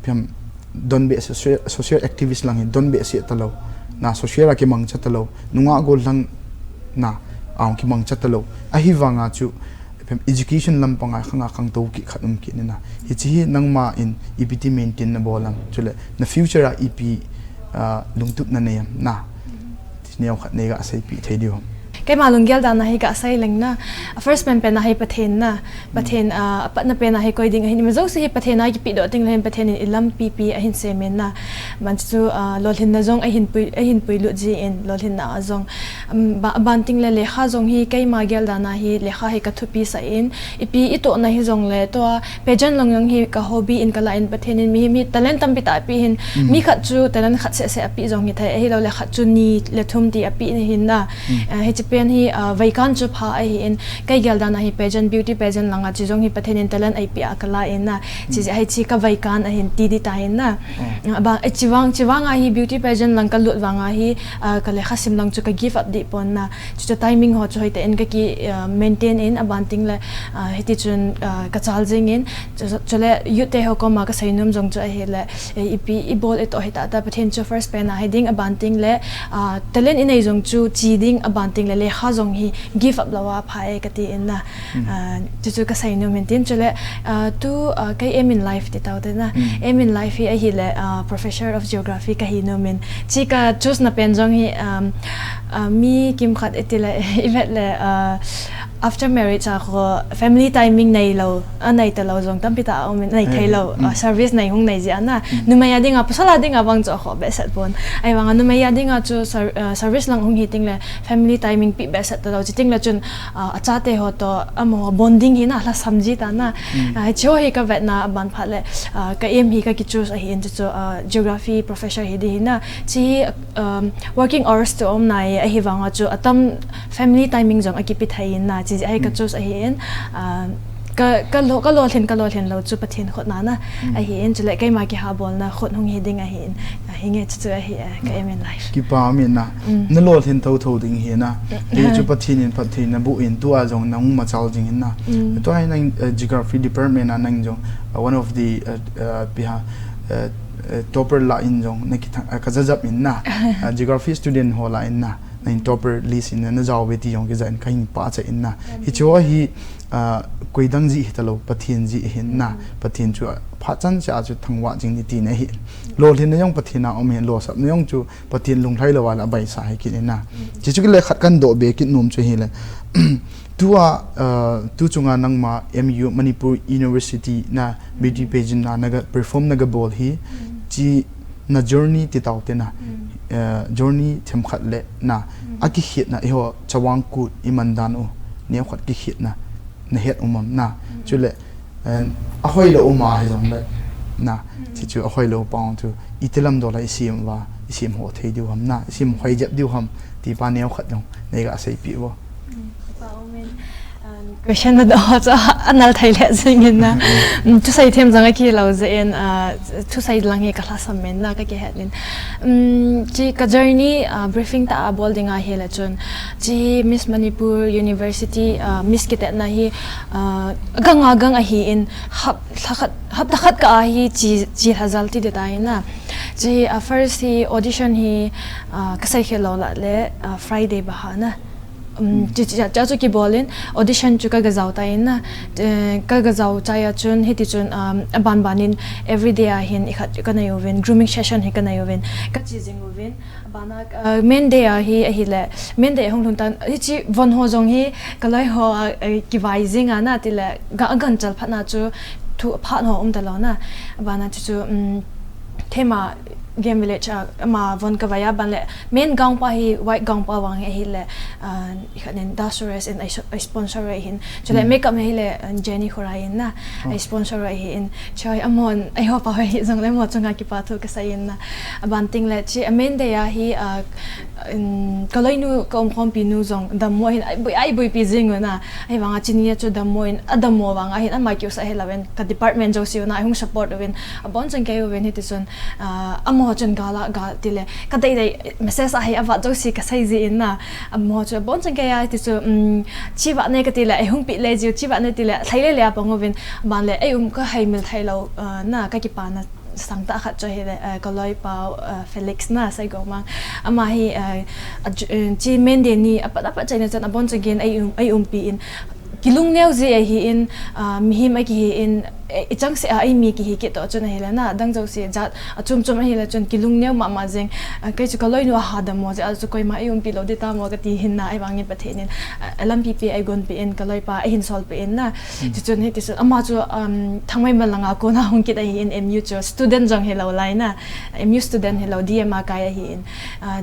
piham don be social activist lang don be se talo na social ki mang chatalo nunga gol lang na ang ki mang chatalo ahiwanga chu education lampanga khanga khang to ki khatum ki na hichi nangma in EPT maintain na bolam chule na future a EP lungtup na neyam na neo khat nega sei pi thei diom cái mà lùng gel đàn này cả say lệnh na first man pen này pathen na pathen pat na pen này coi ding hin mà giống si pathen này pi do ting lên pathen ilam pp hin semen na man chu lol hin na zong hin pui lu ji in lol hin na zong ban ting le kha zong hi cái mà gel đàn này le kha hi ka thu pi sa in ipi ito na hi zong le to pejan long yong hi ka hobby in ka line pathen mi talent tam pi ta pi hin mi khat chu talent khat se pi zong hi thai hi lo le khat chu ni le thum ti api hin na hi hi vaikan chu pha ai in kai gel dana hi pageant beauty pageant langa chi jong hi pathen talent ai pi akala in na chi ai chi ka vaikan a hin ti di ta in na ba chiwang a hi beauty pageant lang ka lut wanga hi ka le khasim lang chu ka give up di pon na chu timing ho chu hoite en ka ki maintain in abanting le hiti chun ka chal jing in chole yute ho ko ma ka sainum jong chu hi le ipi ibol eto hita ta pathen chu first pen a heading abanting le talent in ai jong chu chi ding abanting le le kha zong hi give up lawa phai ka ti in na chu ka sai no maintain chule tu kai aim in life ti taw na aim in life hi le professor of geography ka hi no men chi ka choose na pen jong hi mi kim khat etila event le after marriage ko family timing nei lo anai ta lo jong tam pita om nei thai lo service nei hung nei ji ana numaya dinga pusala dinga bang cho kho be set bon ai wanga numaya dinga chu service lang hung hiting le family timing pi be set ta lo chiting la chun acha te ho to amo bonding hi na la samji ta na cho hi ka vet na ban phat le ka em hi ka ki choose hi in chu geography professor hi di na chi working hours to om nai a hi wanga chu atam family timing jong a ki pi thai na chi ai ka choose a hi in ka lo hen lo chu pathin khot na na a hi in chule kai ma ki ha bol na khot hung hi ding a hi in hi nge chu a hi ka em in life ki pa mi na na lo hen tho ding hi na ti chu pathin na bu in tu a jong nang ma chal jing in na to ai nang geography department na nang jong one of the biha topper la in jong na ki ka jab in na geography student ho la in na nang topper list in na jaw beti jong ki zain khain pa cha in na hi chu hi koidang ji hitalo pathin ji hin na pathin chu phachan cha chu thangwa jing ni ti na hi lo hin na yong pathina om hen lo sap na yong chu pathin lung thai lo wala bai sa hi ki na chi chu le khat kan do be ki num chu hi le tu chunga nangma MU Manipur University na beauty pageant na naga perform naga bol hi chi na journey ti tawte na journey them khat le na aki hit na ho chawang kut imandan o ne khat ki hit na het umam na chule ahoi lo uma hi jong le na chi chu ahoi lo paung tu itilam do la isim ho thei diu ham na isim hoi jap diu ham ti pa ne khat jong nega sei pi bo question na do cha anal thai le singin na tu sai them jang ki lo ze en tu sai lang he ka la samen na ka ke hetlin chi ka journey briefing ta bolding a hela chun chi Miss Manipur University Miss kitet na hi gang a hi in hab takhat ka hi chi result ti deta na chi first hi audition hi ka sai khelo la le Friday bahana cha ki bolin audition chu ka gazau ta in na ka gazau cha ya chun hiti chun banin every day a hin ikhat kana yoven grooming session hi kana yoven ka chi jing oven bana main day a hi le main day hong tan hi chi von ho jong hi kalai ho ki vai jing ana ti le ga gan chal phana chu thu phat ho ta lo na bana chu thema game village ma von ka vaya ban le main gang pa hi white gang pa wang hi le ikhanen dasures in I sponsor hin chule makeup me hi le Jenny khorain na I sponsor hi in choi amon I hope pa hi jong le mo chunga ki pa thu ka sain na banting le chi main de ya hi kalainu kom khom pi nu jong da mo hin ai boi pi jing na ai wanga chinia chu da mo in adamo wanga hin ma kyu sa hi lawen ka department jo si na hung support wen abon chang kai wen hi ti chun amo chun gala ga tile ka dei message a hi awa jo si ka sai ji in na amo chu bon chang kai ti chu chi wa ne ka tile ai hung pi le ji chi wa ne tile thaile le pa ngowen ban le ai ka hai mil thailo na ka ki pa na sang ta khat cho hi le kaloi pa Felix na sai go mang ama hi chi men de ni apa chai na chan abon chang gen ai pi in kilung neu ji hi in mi hi ma ki hi in ichang se ai mi ki hi ke to chuna hela na dang jau se jat achum chum hela chun kilung ne ma jeng kai chu kaloi nu ha da mo ja chu koi ma yum pi lo de ta mo ka ti hin na ai wangi pa thenin alam pi ai gon pi en kaloi pa hin sol pi en na chu chun he ti su ama chu thangmai malanga ko na hong ki da hin mu chu student jong hela lai na mu student hela dma ka ya hin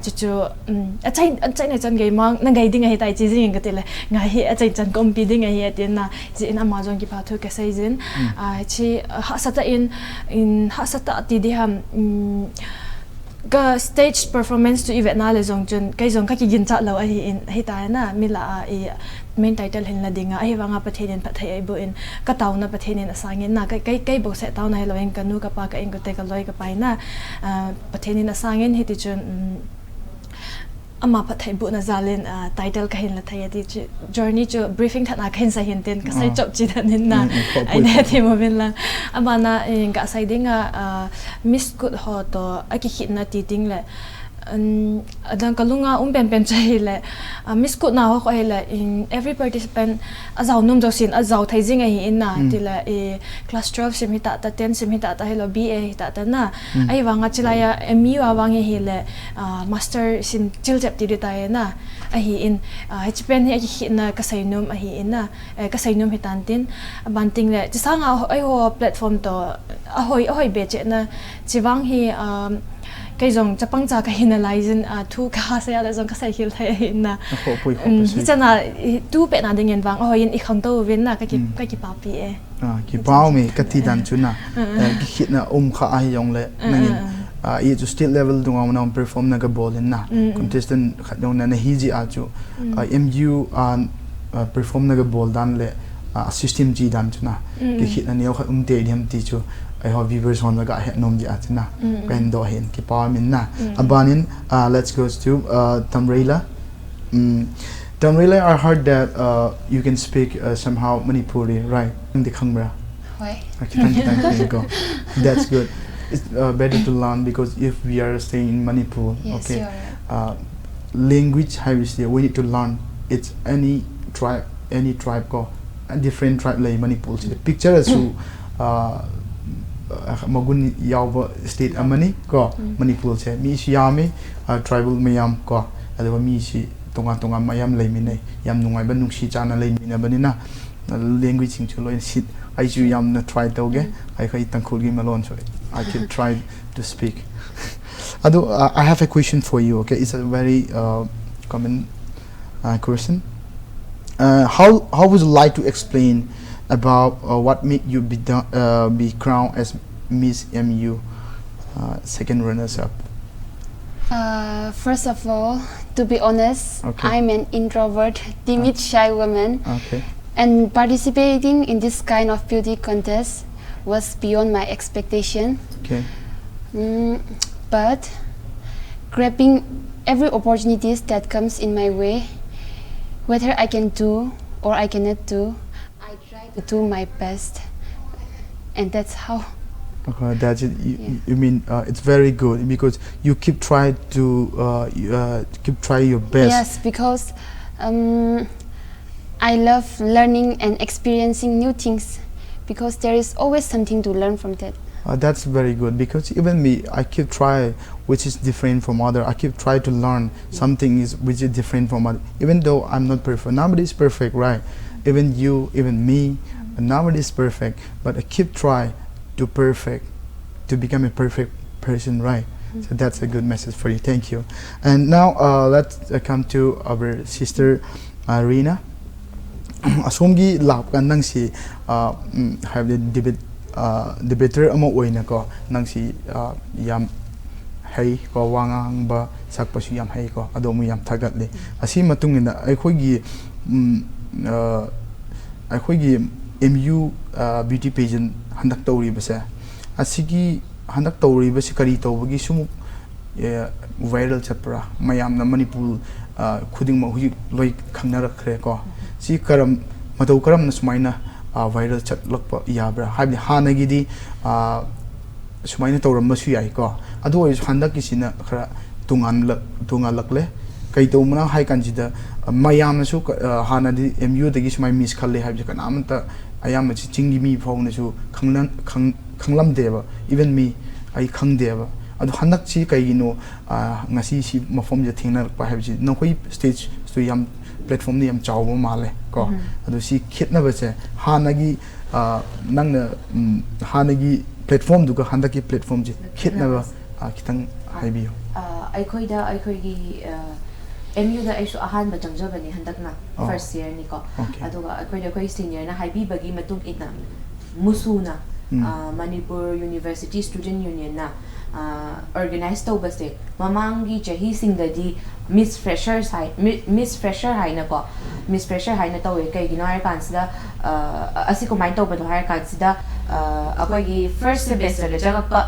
chu achai na chan gai mang na gai ding he tai chi jing ka te le ngai he achai chan kom pi ding he tin na ji in amazon ki pa thu ka sai jin chi hasata in hasata ti di ham ga stage performance to event na le jong chun kai jong ka ki gin cha lo a hi in hi ta na mila a main title hin la dinga ai wanga pathenin pathai ai bo in ka taw na pathenin asangin na kai bo se taw na hello en kanu ka pa ka en ko te ka loi ka pai na pathenin asangin hi ti chun ama pathai bu na zalin title ka hin la thai ti journey chu briefing thana khin sa hin ten ka sai chop chi thanin na ai ne ti mo bin la ama na ga sai dinga miss good ho to aki hit na ti ting le adang kalunga pen chai le miss good na ho hele in every participant azau num jo sin azau thai jing a hi in na ti la class 12 sim hita ta 10 sim hita ta hello ba hita ta na ai wanga chilaya mu awangi hele master sim chil chap ti ta na a hi in hpen hi hi na ka sainum a hi in na ka sainum hitan tin banting le chi sanga ai ho platform to ahoi be che na chiwang hi cái dòng chấp băng cha cái hình là izin thu cá sẽ là dòng cái sai hiểu thấy na hi chân là tu bé na đừng nhận vàng hồi in ít không đâu viên na cái bảo bì cái bảo mi cái thi đàn chun na cái hit na khá ai dòng lệ nên ý cho state level đúng không nào perform na cái ball na contestant khát dòng na hi gì à chú mu perform na cái ball đàn lệ system gì đàn chun na cái hit na nhiều khát tệ điểm tí chú I have viewers on the guy nom di atina kan do hin ki pa min na abanin let's go to Tamreila. Tamreila, I heard that you can speak somehow Manipuri, right? Di khangra Hoi. Okay, thank you. Go. That's good. It's better to learn because if we are staying in Manipur, yes, okay, language we need to learn. It's any tribe go a different tribe like Manipur. The picture is magun yawa state amani ko Manipur se mi si yami tribal mayam ko adawa mi si tonga mayam leimine yam nungai ba nungsi chana leimina banina language sing chulo sit I ju yam na try toge I khai tangkhul gi malon so I can try to speak. Ado I have a question for you, okay? It's a very common question. How would you like to explain about what made you be crowned as Miss MU second runners-up? First of all, to be honest, okay. I'm an introvert, timid, shy woman. Okay. And participating in this kind of beauty contest was beyond my expectation. Okay. But grabbing every opportunities that comes in my way, whether I can do or I cannot do, I try to do my best, and that's how. That's it. You mean it's very good because you keep try to keep try your best. Yes, because I love learning and experiencing new things, because there is always something to learn from that. That's very good because even me, I keep try which is different from other. I keep try to learn something which is different from other. Even though I'm not perfect, nobody is perfect, right? Even you, even me, nobody is perfect. But I keep try to become a perfect person, right? So that's a good message for you. Thank you. And now let's come to our sister REENA. Asomgi lap kan nang si have the debater amo oina ko nang si yam hay ko wangang ba sakpa su yam hay ko adomu yam thagatli asi matungina aikhogi MU beauty pageant handak tawri base asigi handak tawri base kari tawbagi sumu viral chapra mayam na Manipur khuding ma hui loi khangna rakhre ko si karam matau karam na sumaina viral chat lokpa yabra habni hanagi di sumaina tawram masu yai ko adu is handak kisina khara tungan lakle kai to mana hai kanjida mayam na su hanadi MU dagi sumai miss khalle habje kana amta ayam chi chingi mi phau na su khanglam deba even me ai khang deba adu hanak chi kai no ngasi si mafom je thingna pa ha ji no khoi stage so yam platform ni yam chaw ma le ko adu si khitna ba che hanagi nang na hanagi platform du ka handaki platform ji khitna ba kitang haibiyo ꯑꯩꯈꯣꯏꯒꯤ MU da aisu ahan ba changjabani handakna first year ni ko aduga ꯑꯩꯈꯣꯏ senior na haibibagi matung ina musuna Manipur University Student Union na organize tawbase mamangi chahi singdadi Miss Fresher hai na ko Miss Fresher hai na tawe kai gino har kansida asi ko main tawba do har kansida akogi first semester da jagapa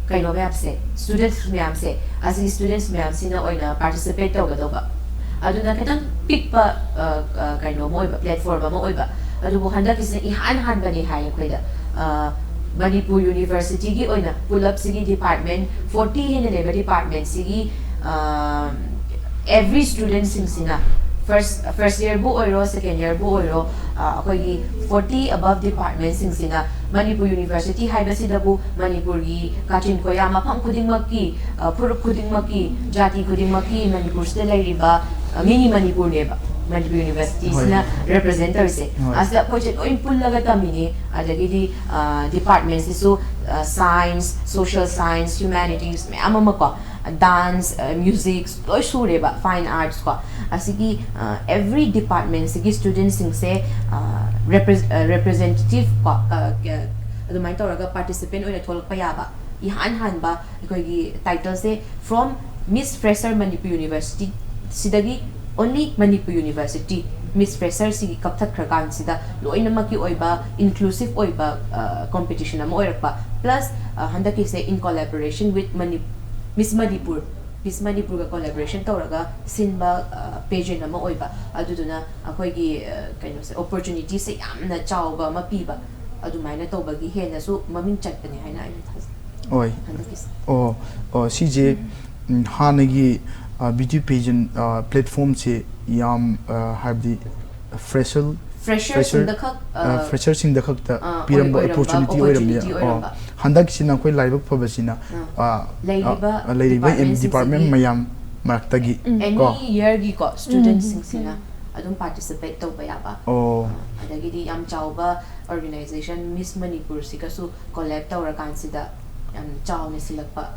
kaino bayapse students bayapse asi students bayapse na oina participate tawga doba aduna katang pikpa kaino mo iba platform mo iba adu bo handa kisna ihan bani hai koida Manipur University gi oina pull up sigi department 40 hene leba department sigi every student sing first year bu oiro second year bu oiro akogi 40 above department sing Manipur University haibasi dabu Manipur gi kachin ko ya mafam khuding maki purup khuding maki jati khuding maki Manipur ste lairiba mini Manipur neba Manipur University na representative se asla project o impul laga tamini adagi departments so science social science humanities me amama ko dance music loi sure ba fine arts ko asigi every department sigi students sing se representative ko adumai toraga participant oina tholak pa yaba ihan ba koigi title se from Miss Fresher Manipur University sidagi only Manipur University Miss Fresher sigi kapthat khrakan sida loina maki oiba inclusive oiba competition am oirakpa plus handaki se in collaboration with Miss Manipur ga collaboration tawraga sinba pageant ama oiba aduduna akoigi kaino se opportunity se yamna chawba ma piba adumaina tawbagi hena su maming chatpani haina ai thas oi CJ hanagi beauty pageant platform se yam habdi fresher sing the khak ta piram opportunity oiram handak sina koi live phobasina laiba department mayam maktagi any year gi ko students sing adum participate to ba yaba adagi di yam chawba organization Miss Manipur sikasu collect tawra kansida yam chawne silakpa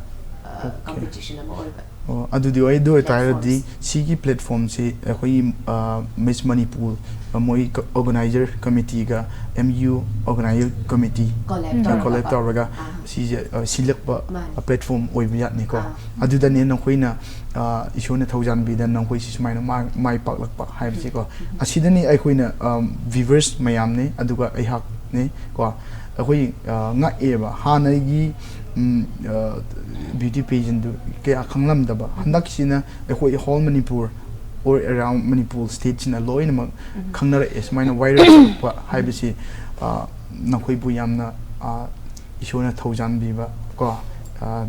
competition ama oiba adudi oi do tairadi sigi platform se khoi Miss Manipur moi organizer committee ga MU organizer committee collect tawraga si silakpa platform oiba ni ko aduda ne na khoina isona thaujan bi dan nang khoi si sumaina mai paklakpa haibsi ko asidani ai khoina viewers mayam ne aduga ai hak ne ko khoi nga eba hanagi beauty pageant do ke akhanglam daba handak sina khoi whole Manipur or around Manipur state sina loina ma khangnara is maina viral pa haibisi nakhoi bu yamna isona thaujan bi ba ko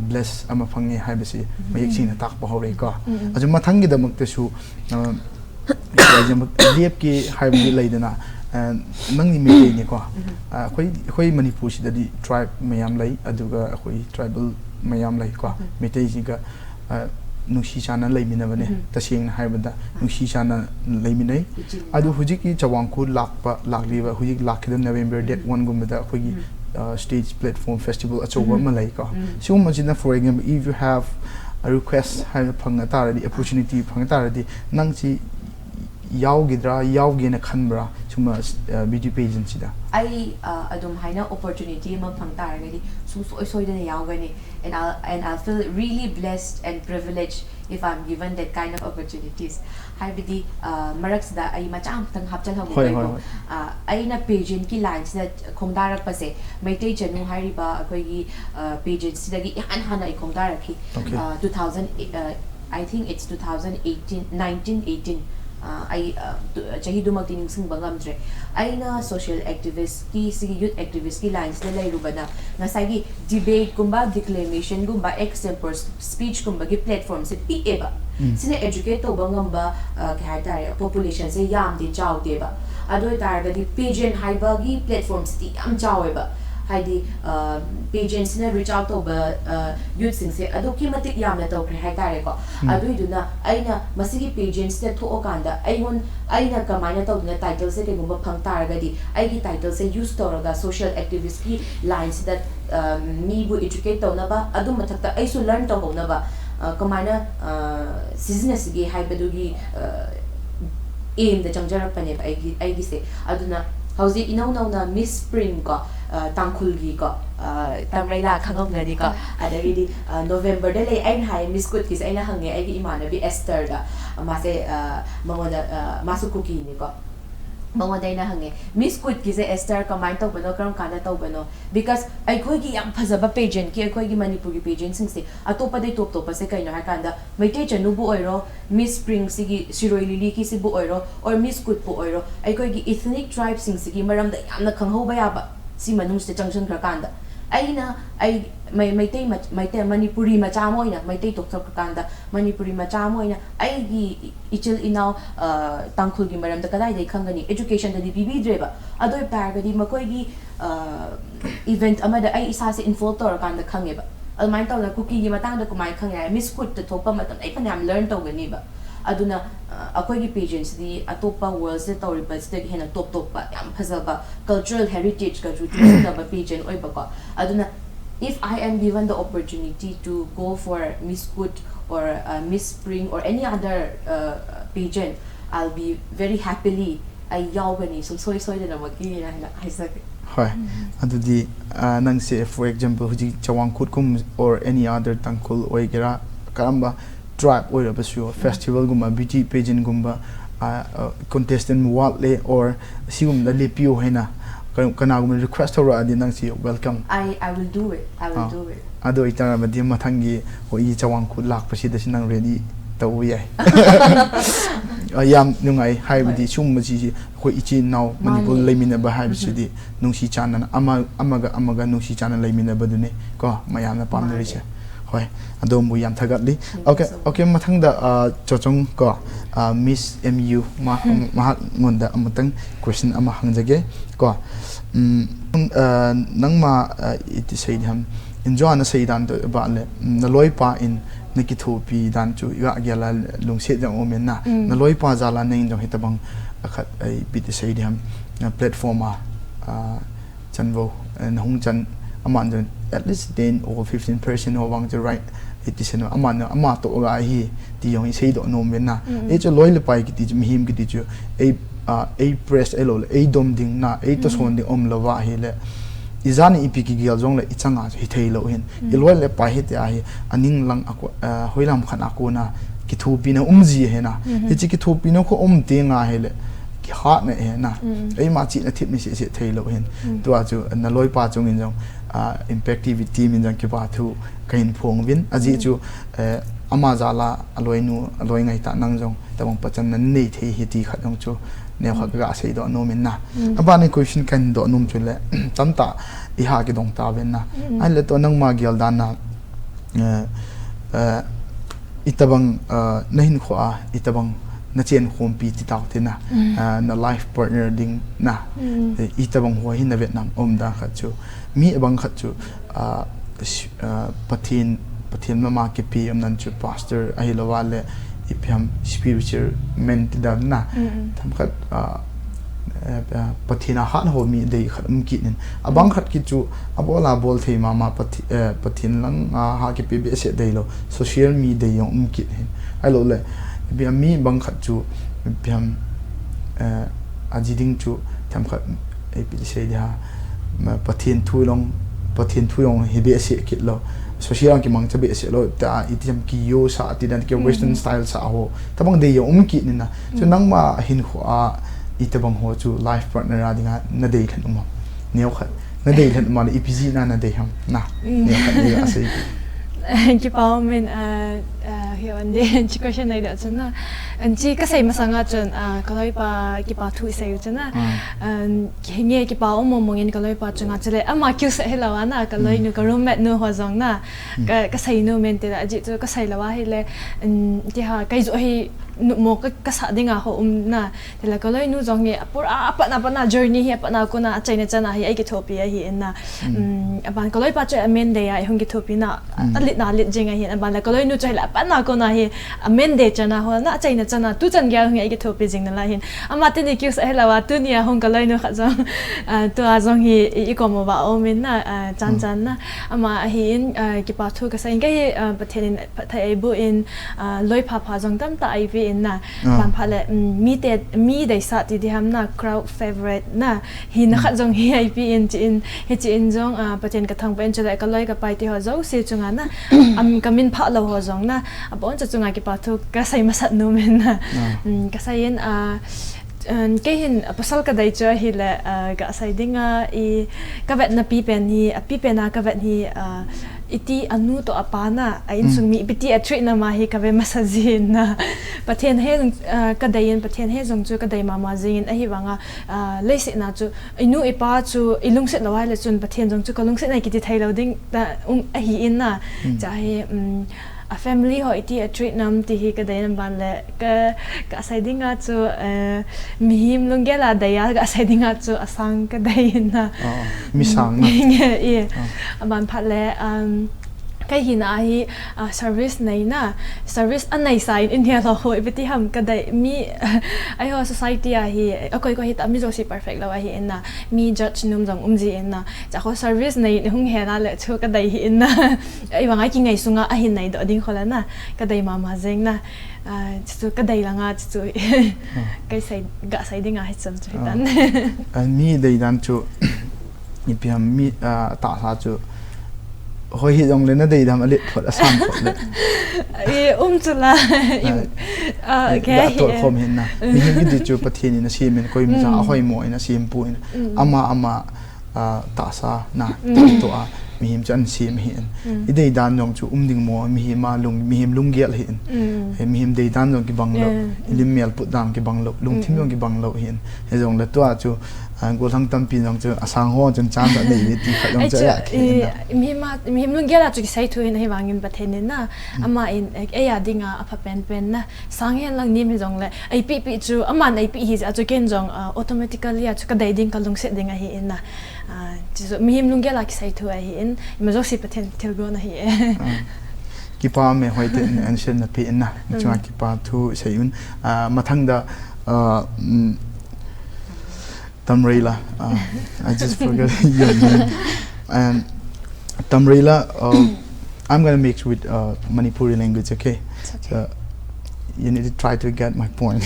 bless ama phangi haibisi mayek sina takpa hore ko aju mathangi damak te su liep ki haibi laidana nang ni mete ni ko khoi Manipur sida di tribe mayam lai aduga khoi tribal mayam lai ko mete jiga nusi chana laimina bane tasing haibada nusi chana laiminai adu hujiki chawangku lakliba hujik lakhidam November date 1 gumada khoi stage platform festival achoba malai ko siuma jina for example if you have a request have phanga taradi opportunity phanga taradi nangchi yawge na khanbra suma beauty pageant sida ai adum haina opportunity ma phangta ragadi su soidana yawgani and I'll feel really blessed and privileged if I'm given that kind of opportunities haibidi maraks da ai macham tang hapchal habu ai na pageant ki lines that khongdarak pase maitai chanu hairiba akoigi pageant sidagi han ai khongdarakhi 2000 I think it's 1918 I chahi dumak tin sing bangam dre aina social activist ki sigi youth activist ki lines de lai rubana ngasai debate kumba declamation kumba examples speech kumba ki platform se pi eba sine educate to bangam ba kya tare population se yam di chaw de ba adoi tar ga di pageant haiba gi platforms ti am chaw ba haidi pageants ne reach out to ba youth sing se adoki matik yam na to kre hai tare ko adoi duna aina masigi pageants te tho okanda aina kamaina to duna title se kegumba phang tar ga di ai gi title se use to ga social activist ki lines that me bu educate to na ba adu mathak ta ai su learn to ho na ba kamaina business gi hai ba du gi aim the changjar pane ai gi se aduna hausi inau na Miss Spring ko tangkhul gi ko tamreila khangom gani ko adari November de le ain hai Miss Kut kis aina hange ai gi imanabi Esther da mase mangoda masu KUKI ni ko mangoda ina hange Miss Kut kis Esther combine to bano kram kana to bano because ai khoi gi yam phazaba pageant ki ai khoi gi Manipuri pageant sing se atopa dei top top se kaino ha kanda maite chanu bu oiro Miss Spring sigi Siroi Lily ki si bu oiro or Miss Kut bu oiro ai khoi gi ethnic tribe sing sigi maram da yamna khangho ba ya ba si manung se junction kra kanda aina ai maite Manipuri macha moina maite tok tok kanda Manipuri macha moina ai gi ichil inau tangkhul gi maram da kadai dei khangani education da di bibi dreba adoi par ga di makoi gi event amada ai isa se involve tor kanda khangeba almain taw na KUKI gi matang da kumai khangya Miss Kut to thopa matam ai panam learn to gani ba aduna akoi gi pageants di atopa world se tori ba ste hena top top ba yam phazaba cultural heritage ka routine na ba pageant oi ba ko aduna if I am given the opportunity to go for Miss Kut or Miss Spring or any other pageant I'll be very happily ai yaw gani so soi da na maki na ai sak hoi adudi nang se for example huji chawang khut kum or any other tangkul oi gera karamba tribe or a festival gumba beauty pageant gumba contestant watle or sigum da lepio hena kana gum request or adi nang si welcome I will do it do it ado itara madi mathangi hoi chawang khut lak pasi da sinang ready taw yai yam nungai haibdi sum ji hoi ichi now Manipur leimina ba haibsi di nungsi chanan amaga nungsi chanan leimina badune ko mayam na pamri che hoi adom bu yam thagatli okay mathang da chochong ko Miss MU ma ngonda amatang question ama hangjage ko nangma it said ham enjoy na saidan ba le naloi pa in nakithu pi dan chu ya gela lungse jang omen na naloi pa jala nei jong hitabang akhat ai bit said ham platform chanwo and hung chan aman at least 10 or 15% who want to write it is no ama to ga hi ti yong sei do no men na e cho loi le pai ki ti mi him ki ti chu a press elo a dom ding na a to son ding lawa hi le izani ipi ki gel jong le ichanga hi thei lo hin i loi le pai hi te a hi aning lang ako hoilam khan ako na ki thu pi na ji he na hi chi ki thu pi no ko te nga he le ki ha ne he na ei ma chi na thip ni se thei lo hin to a chu na loi pa chung in jong impact TV team in jang ki pa thu kain phong win aji chu ama jala aloi ngai ta nang jong tabang pachan nan nei thei hi ti khat jong chu ne kha ga sei do no min na aba ni question kan do num chu le tamta I ha ki dong ta wen na ai le to nang ma gel dan na itabang nahin kho itabang na chen khom pi ti taw te na na life partner ding na itabang ho hin na Vietnam da kha chu mi abang khat chu pathin mama ke pi nan chu pastor ai lawale ipyam spiritual men da na tham khat pathina han ho mi dei khat ki nin abang khat ki chu abola bol thei mama pathin lang ha ke pi be se dei lo social media yong ki ai lo le bi mi bang khat chu pyam ajiding chu tham khat e pi se dia pathin thu yong hibe se kit lo social ki mang chabe se lo ta itiam ki yo sa ti dan ki western style sa ho tabang de yong ki ni na so nang ma hin kho itabang ho chu life partner adinga na de khan um neu khat na de khan ma EPG na de ham na neu khat ni asai ki pa men he on de question ai da chana Anji kasay masanga chun kaloi pa ki pa thu say chuna nge ki pa omomongin kaloi pa chunga chale ama kyu sa helawa na kaloi nu karumet nu hozong na kasay nu mente la ji chu kasay lawa hele ti ha kai zo hi mo ka sa dinga ho na tela kaloi nu zong nge pura apana journey hi apana ko na chaina chana hi ai ki thopi hi na aban kaloi pa cha amen de ya hung ki thopi na alit na lit jinga hi aban la kaloi nu cha la apana ko na hi amen de chana ho na chaina chana tu chan gya hung ai ki thopi jing na la hin ama te ni kyu sa hela wa tu ni hung kaloi nu kha zong tu a zong hi I ko mo ba o min na chan na ama hi in ki pa thu ka sa in kai pathen thai bu in loi pha zong tam ta IV in na pam phale mi dai sa ti di ham na crowd favorite na hi na kha zong hi IP in chi in zong pathen ka thang pen chala ka loi ka pai ti ho zo se chunga na kamin pha lo ho zong na abon cha chunga ki pa thu ka sai masat no men na ka sai in ke hin pasal ka dai cha hi le ga sai dinga I ka vet na pi pen na ka vet hi iti anu to apana in sungmi piti a treat na ma hi ka ve masajin na pathen he ka dai in pathen he jong chu ka dai mama jing a hi wanga leisi na chu inu ipa chu ilung set lawai le chun pathen jong chu ka lung set na ki ti thai lo ding ta a hi in na cha he a family ho iti a treat nam ti hi ka dai nam ban le ka sai dinga chu mihim lungela daya ka sai dinga chu asang ka dai na misang na ye ban phat le kai hi na hi service nei na service anai sai India lo ho ibiti ham ka dai mi ai ho society a hi akoi ko hi ta mi jo si perfect lo hi na mi judge num jong ji na cha ho service nei hung he na le chu ka dai hi na ai wanga ki ngai sunga a hin nei do ding khola na ka dai mama jeng na chu ka dai langa chu kai sai ga sai dinga hi cham chu tan mi dai dan chu ipiam mi ta sa chu hoi hi dong le na dei dam ale phot asam phot le chula ke to khom hin na mi hi di chu pathin na sim men koi mi sa hoi mo ina sim pu ina ama ta sa na to a mi him chan sim hin I dei dan nong chu ding mo mi hi ma mi him lung gel hin mi him dei dan nong ki bang lo lim mel put dam ki bang lo lung thim nong ki bang lo hin he jong le to a chu go thang tam pi nong chu asang ho chan chan da nei ti kha jong cha ya mi him lung gela chu ki sai thu hin hi wangin pathen na ama in e ya dinga apha pen na sang hen lang nim hi jong le ai pi chu ama nei pi hi ja chu ken jong automatically ya chu ka dai ding ka lung se dinga hi in na mi him lung gela ki sai thu hi in ma jo si pathen thil go na hi ki pa me hoi te an shen na pi na chu ki pa thu sei un mathang da Tamreila, I just forgot your name. And Tamreila, I'm gonna mix with Manipuri language, okay? So you need to try to get my point.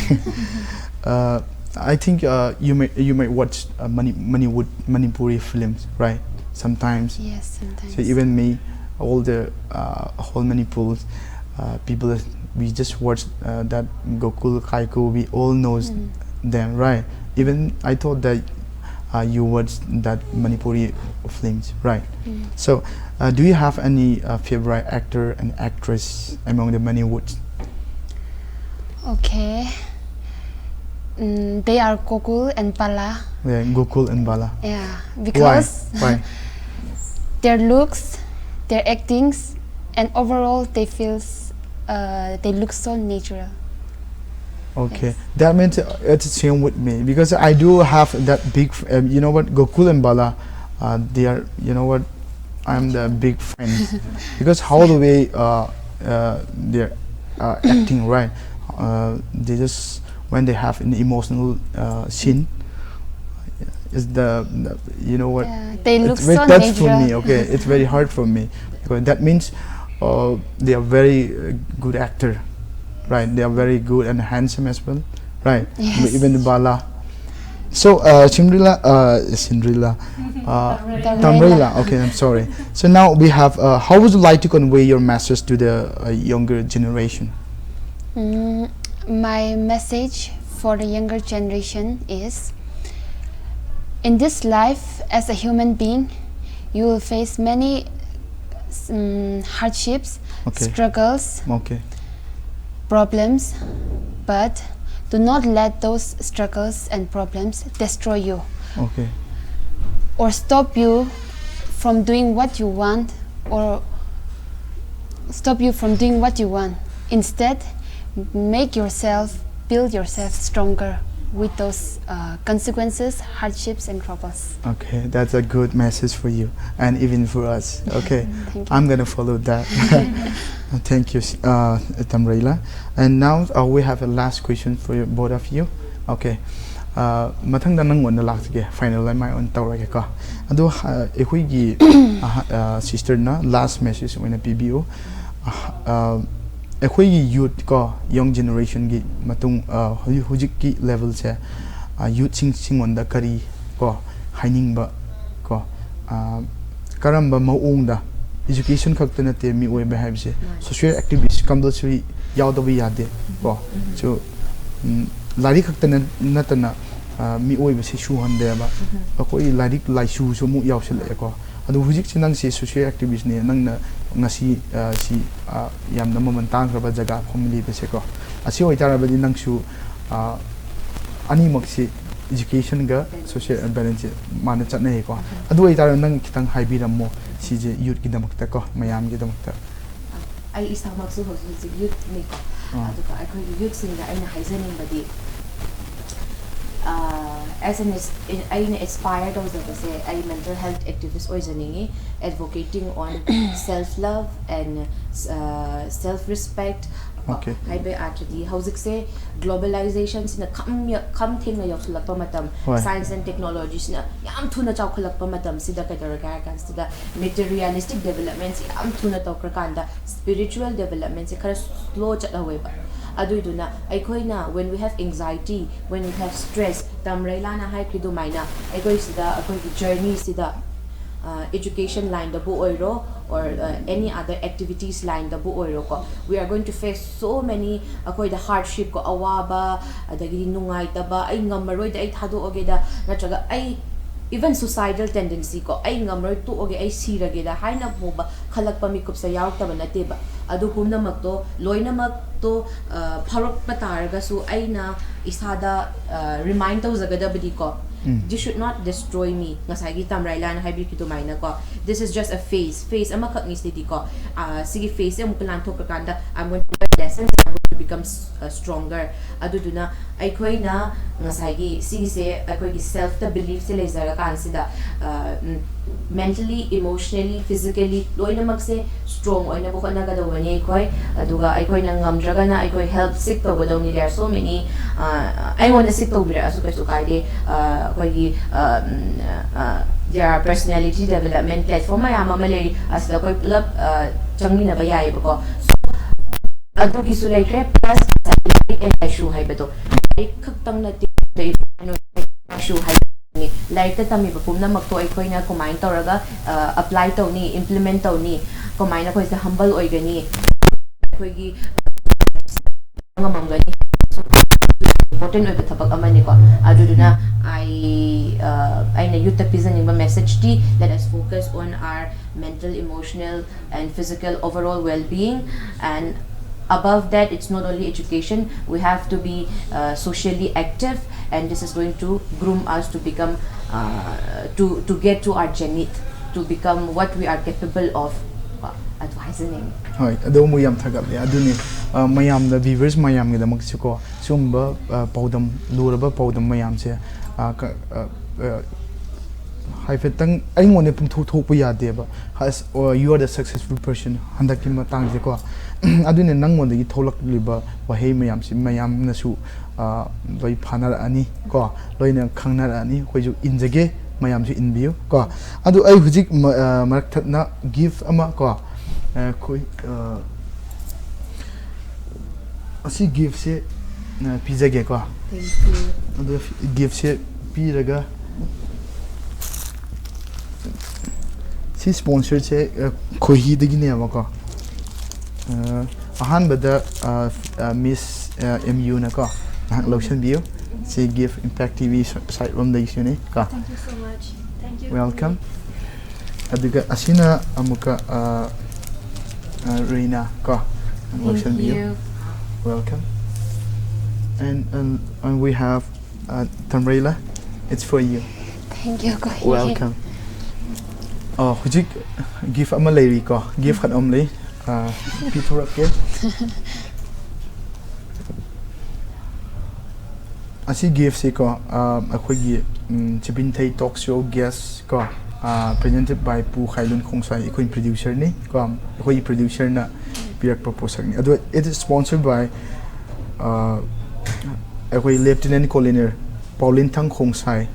I think you may watch Manipuri films, right? Sometimes. Yes, sometimes. So even me, all the whole Manipur people, we just watch that Gokul Kaiku. We all knows them, right? Even I thought that you watched that Manipuri films, right? So, do you have any favorite actor and actress among the Manipur? Okay. They are Gokul and Bala. Yeah, Gokul and Bala. Yeah, because Why? their looks, their actings, and overall they look so natural. Okay, Yes. that means it's the same with me, because I do have that big, you know what, Gokul and Bala, they are, you know what, I'm the big friends, because how the way they're acting, right, they just, when they have an emotional scene, is the you know what, Yeah, they look it's very so tough for natural. me, okay, it's very hard for me, because that means they are very good actor. Right, they are very good and handsome as well, right? Yes. Even the Bala. So, Tamreila. Okay, I'm sorry. So now we have. How would you like to convey your message to the younger generation? My message for the younger generation is: in this life, as a human being, you will face many hardships, Okay. struggles, Okay. problems, but do not let those struggles and problems destroy you. Okay. Or stop you from doing what you want, or stop you from doing what you want. Instead, make yourself, build yourself stronger with those consequences, hardships and troubles. Okay, that's a good message for you and even for us. Okay, I'm gonna follow that. Thank you, Tamreila. And now we have a last question for you, both of you. Okay. Mathang da nang wanda lakge final line my on tawrage ka ado ekhui gi sister na last message when PBO ekhui gi youth ko young generation gi matung hujik ki level se youth sing on da kari ko haining ba ko karamba maung da education khakta na te mi oi ba habse social activities compulsory yaw da bi yade ko so lari khakta na tana mi oi ba si shu hande ba akoi lari lai shu so mu yaw se le ko adu hujik chinang si social activities ne nang na ngasi si yam na moment tang ba jaga family be se ko asi oi tara ba di nang shu ani mak si education ga social balance mana chat nei ko adu oi tara nang kitang haibi ram mo si je youth ki damak ta ko mayam gi damak ta ai isa mak su ho si youth ni ko adu ka ai ko youth sing da ai na haizening ba di as an inspired those of us a mental health activist oizaningi advocating on self-love and self-respect. Okay. Haibe actually howzik se globalization sina kam thing na yosulak pa matam science and technology sina yam thuna chawkhalak pa matam sida kadar kan sida materialistic developments yam thuna tawkrakanda spiritual developments khara slow chataway ba aduiduna aikoina when we have anxiety, when we have stress, Tamreila na hai kidu maina aikoi sida akoi journey sida education line the bu oiro or any other activities line the bu oiro ko we are going to face so many akoi the hardship ko awaba adagi nungai taba ai ngamaroi da ai thado oge da natraga ai even suicidal tendency ko ai ngamar to oge ai sirage da haina boba khalak pa mikup sa yaw ta banate ba adu humna makto loina makto pharok patarga su aina isada remind to zagada bidi ko this should not destroy me ngasagi Tamreila na habi kito maina ko this is just a phase ama khak ni stiti ko sige phase mo plan to kakanda I'm going to learn lessons I'm going to become stronger aduduna ai khoi na ngasagi sige se akoi gi self the belief se lezara kansida mentally emotionally physically loina magse strong oina bo kana ga dawani khoi aduga ai khoi na ngamdraga na ai khoi help seek to godoni there are so many I want to seek to bira asu kasu kaide khoi there are personality development platform ya mama le as the koi club changni na ba yai ko adu ki sulai tre plus and issue hai beto ai khaktang na ti issue hai ni like ta tami ba pumna makto ai khoi na combine toraga apply to ni implement to ni combine na khoi se humble oi gani khoi gi ngamangani important oi thapak amani ko aduduna I na youth presenting a message ti let us focus on our mental emotional and physical overall well-being and above that it's not only education we have to be socially active and this is going to groom us to become to get to our zenith to become what we are capable of advising hoi ado mu yam thagap le aduni mayam da viewers mayam gi damak siko sumba paudam luraba paudam mayam se haifetang aingone pum thok pu ya deba has or you are the successful person handaki matang je ko adune nangon gi tholak liba wahei mayam si mayam na su loi phanar ani ko loina khangnar ani hoju injage mayam si inbiu ko adu ai hujik marak thatna give ama ko koi asi give se pizza ge ko thank you adu give se piraga si sponsor se khohi degi ne ma ko ahan bada miss mu na ko hang lotion bio si give impact tv site room dai sune ka Thank you so much. Thank you. welcome aduga asina amuka REENA ko lotion bio welcome and we have Tamreila. It's for you. Thank you, KUKI. Welcome. Hujik gift ama leri ko gift khat omli piturak ke asi gift si ko akhoi Chipinthei talk show guest ko presented by Pu Khailun Khongsai akhoi producer ni ko akhoi producer na pirak proposal ni ado it is sponsored by akhoi Lieutenant Colonel Paulin Thang Khongsai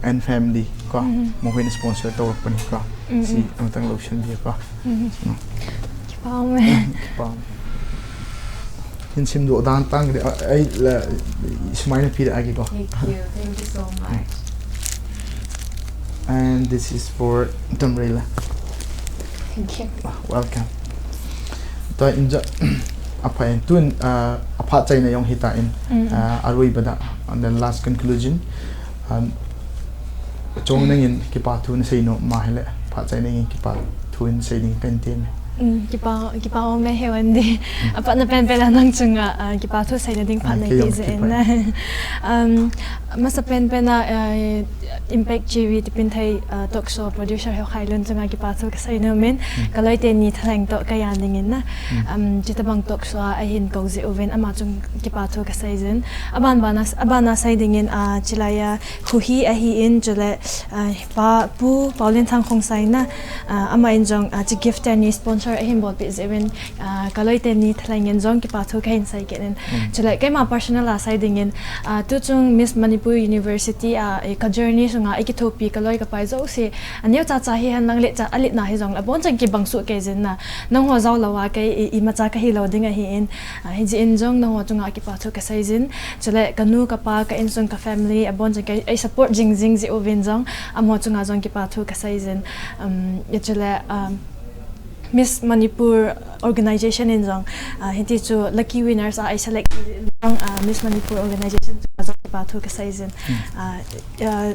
and family ko mo ko sponsor to pa ni ko si amtang lotion dia ko Kipam kipam in sim do dan tang ai la smile pi agi ko Thank you so much. And this is for Tamreila. Thank you. Welcome. To inja apa tun apa chai na yong hita in aroi bada and then last conclusion chong nangin ki pa thun sei no ma hele pa chai nangin ki pa thun sei ding contain kipa o me hewandi apa na pen pela nang chunga kipa thu sai na ding phat nei ti zen masa pen pena impact TV Chipinthei talk show producer he khailun chunga kipa thu ka sai no men kaloi te ni thalang to ka yan ding in na chitabang talk show a hin ko ji oven ama chung kipa thu ka sai zen abana sai ding in chilaya khuhi a hi in jule pa pu Paulin Thang Khongsai na ama in jong chi gift and sponsor him bot is even kaloi te ni thalang in jong kipa thu ka hin sai ken chulai kai ma personal siding in tu chung Miss Manipur University ka journey sunga ikithopi kaloi ka pai zo se aneu cha cha hi han nang le cha alit na hi jong la bon chang ki bangsu ke jin na nang ho zaw lawa kai I ma cha ka hi lo dinga hi in hi ji in jong nang ho chunga ki pa thu ka sai jin chulai kanu ka pa ka in sung ka family a bon chang kai ai support jing ji ovin jong am ho chunga jong ki pa thu ka sai jin ya chulai Miss Manipur organization in jong hinti chu lucky winners I select Miss Manipur organization as pa thu ka sai jin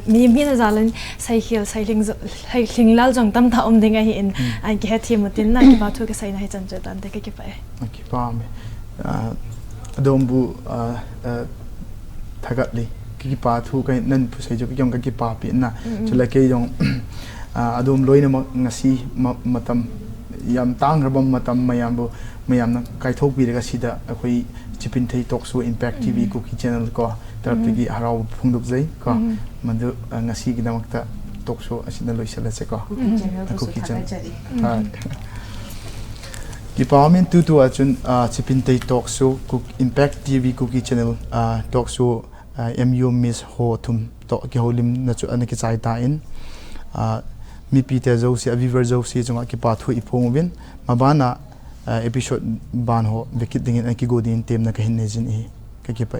mi na zalan sai hil sai ling lal jong tam tha dinga hi in an ki hathi mutin na ki pa thu ka sai na hi chan tan te ki pa ki pa me adombu thagat li ki pa thu ka nan pu sai jo ki yong ka ki pa pi na chula ke yong adom loina ngasi matam yam tang rabam matam mayam na kai thok bi ga sida akhoi Chipinthei talk show impact TV KUKI channel ko tarapigi harau phungdup jai ko madu ngasi gi damakta talk show asina loisala se ko KUKI channel ki pamen tu achun Chipinthei talk show impact TV KUKI channel talk show MU Miss Ho thum to ki holim na chu anaki chai ta in mi pi te zo si aviver zo si chunga ki pa thu ipong bin mabana episode ban ho bekit dingin an ki godin tem na ka hin ne jin e ka ki pa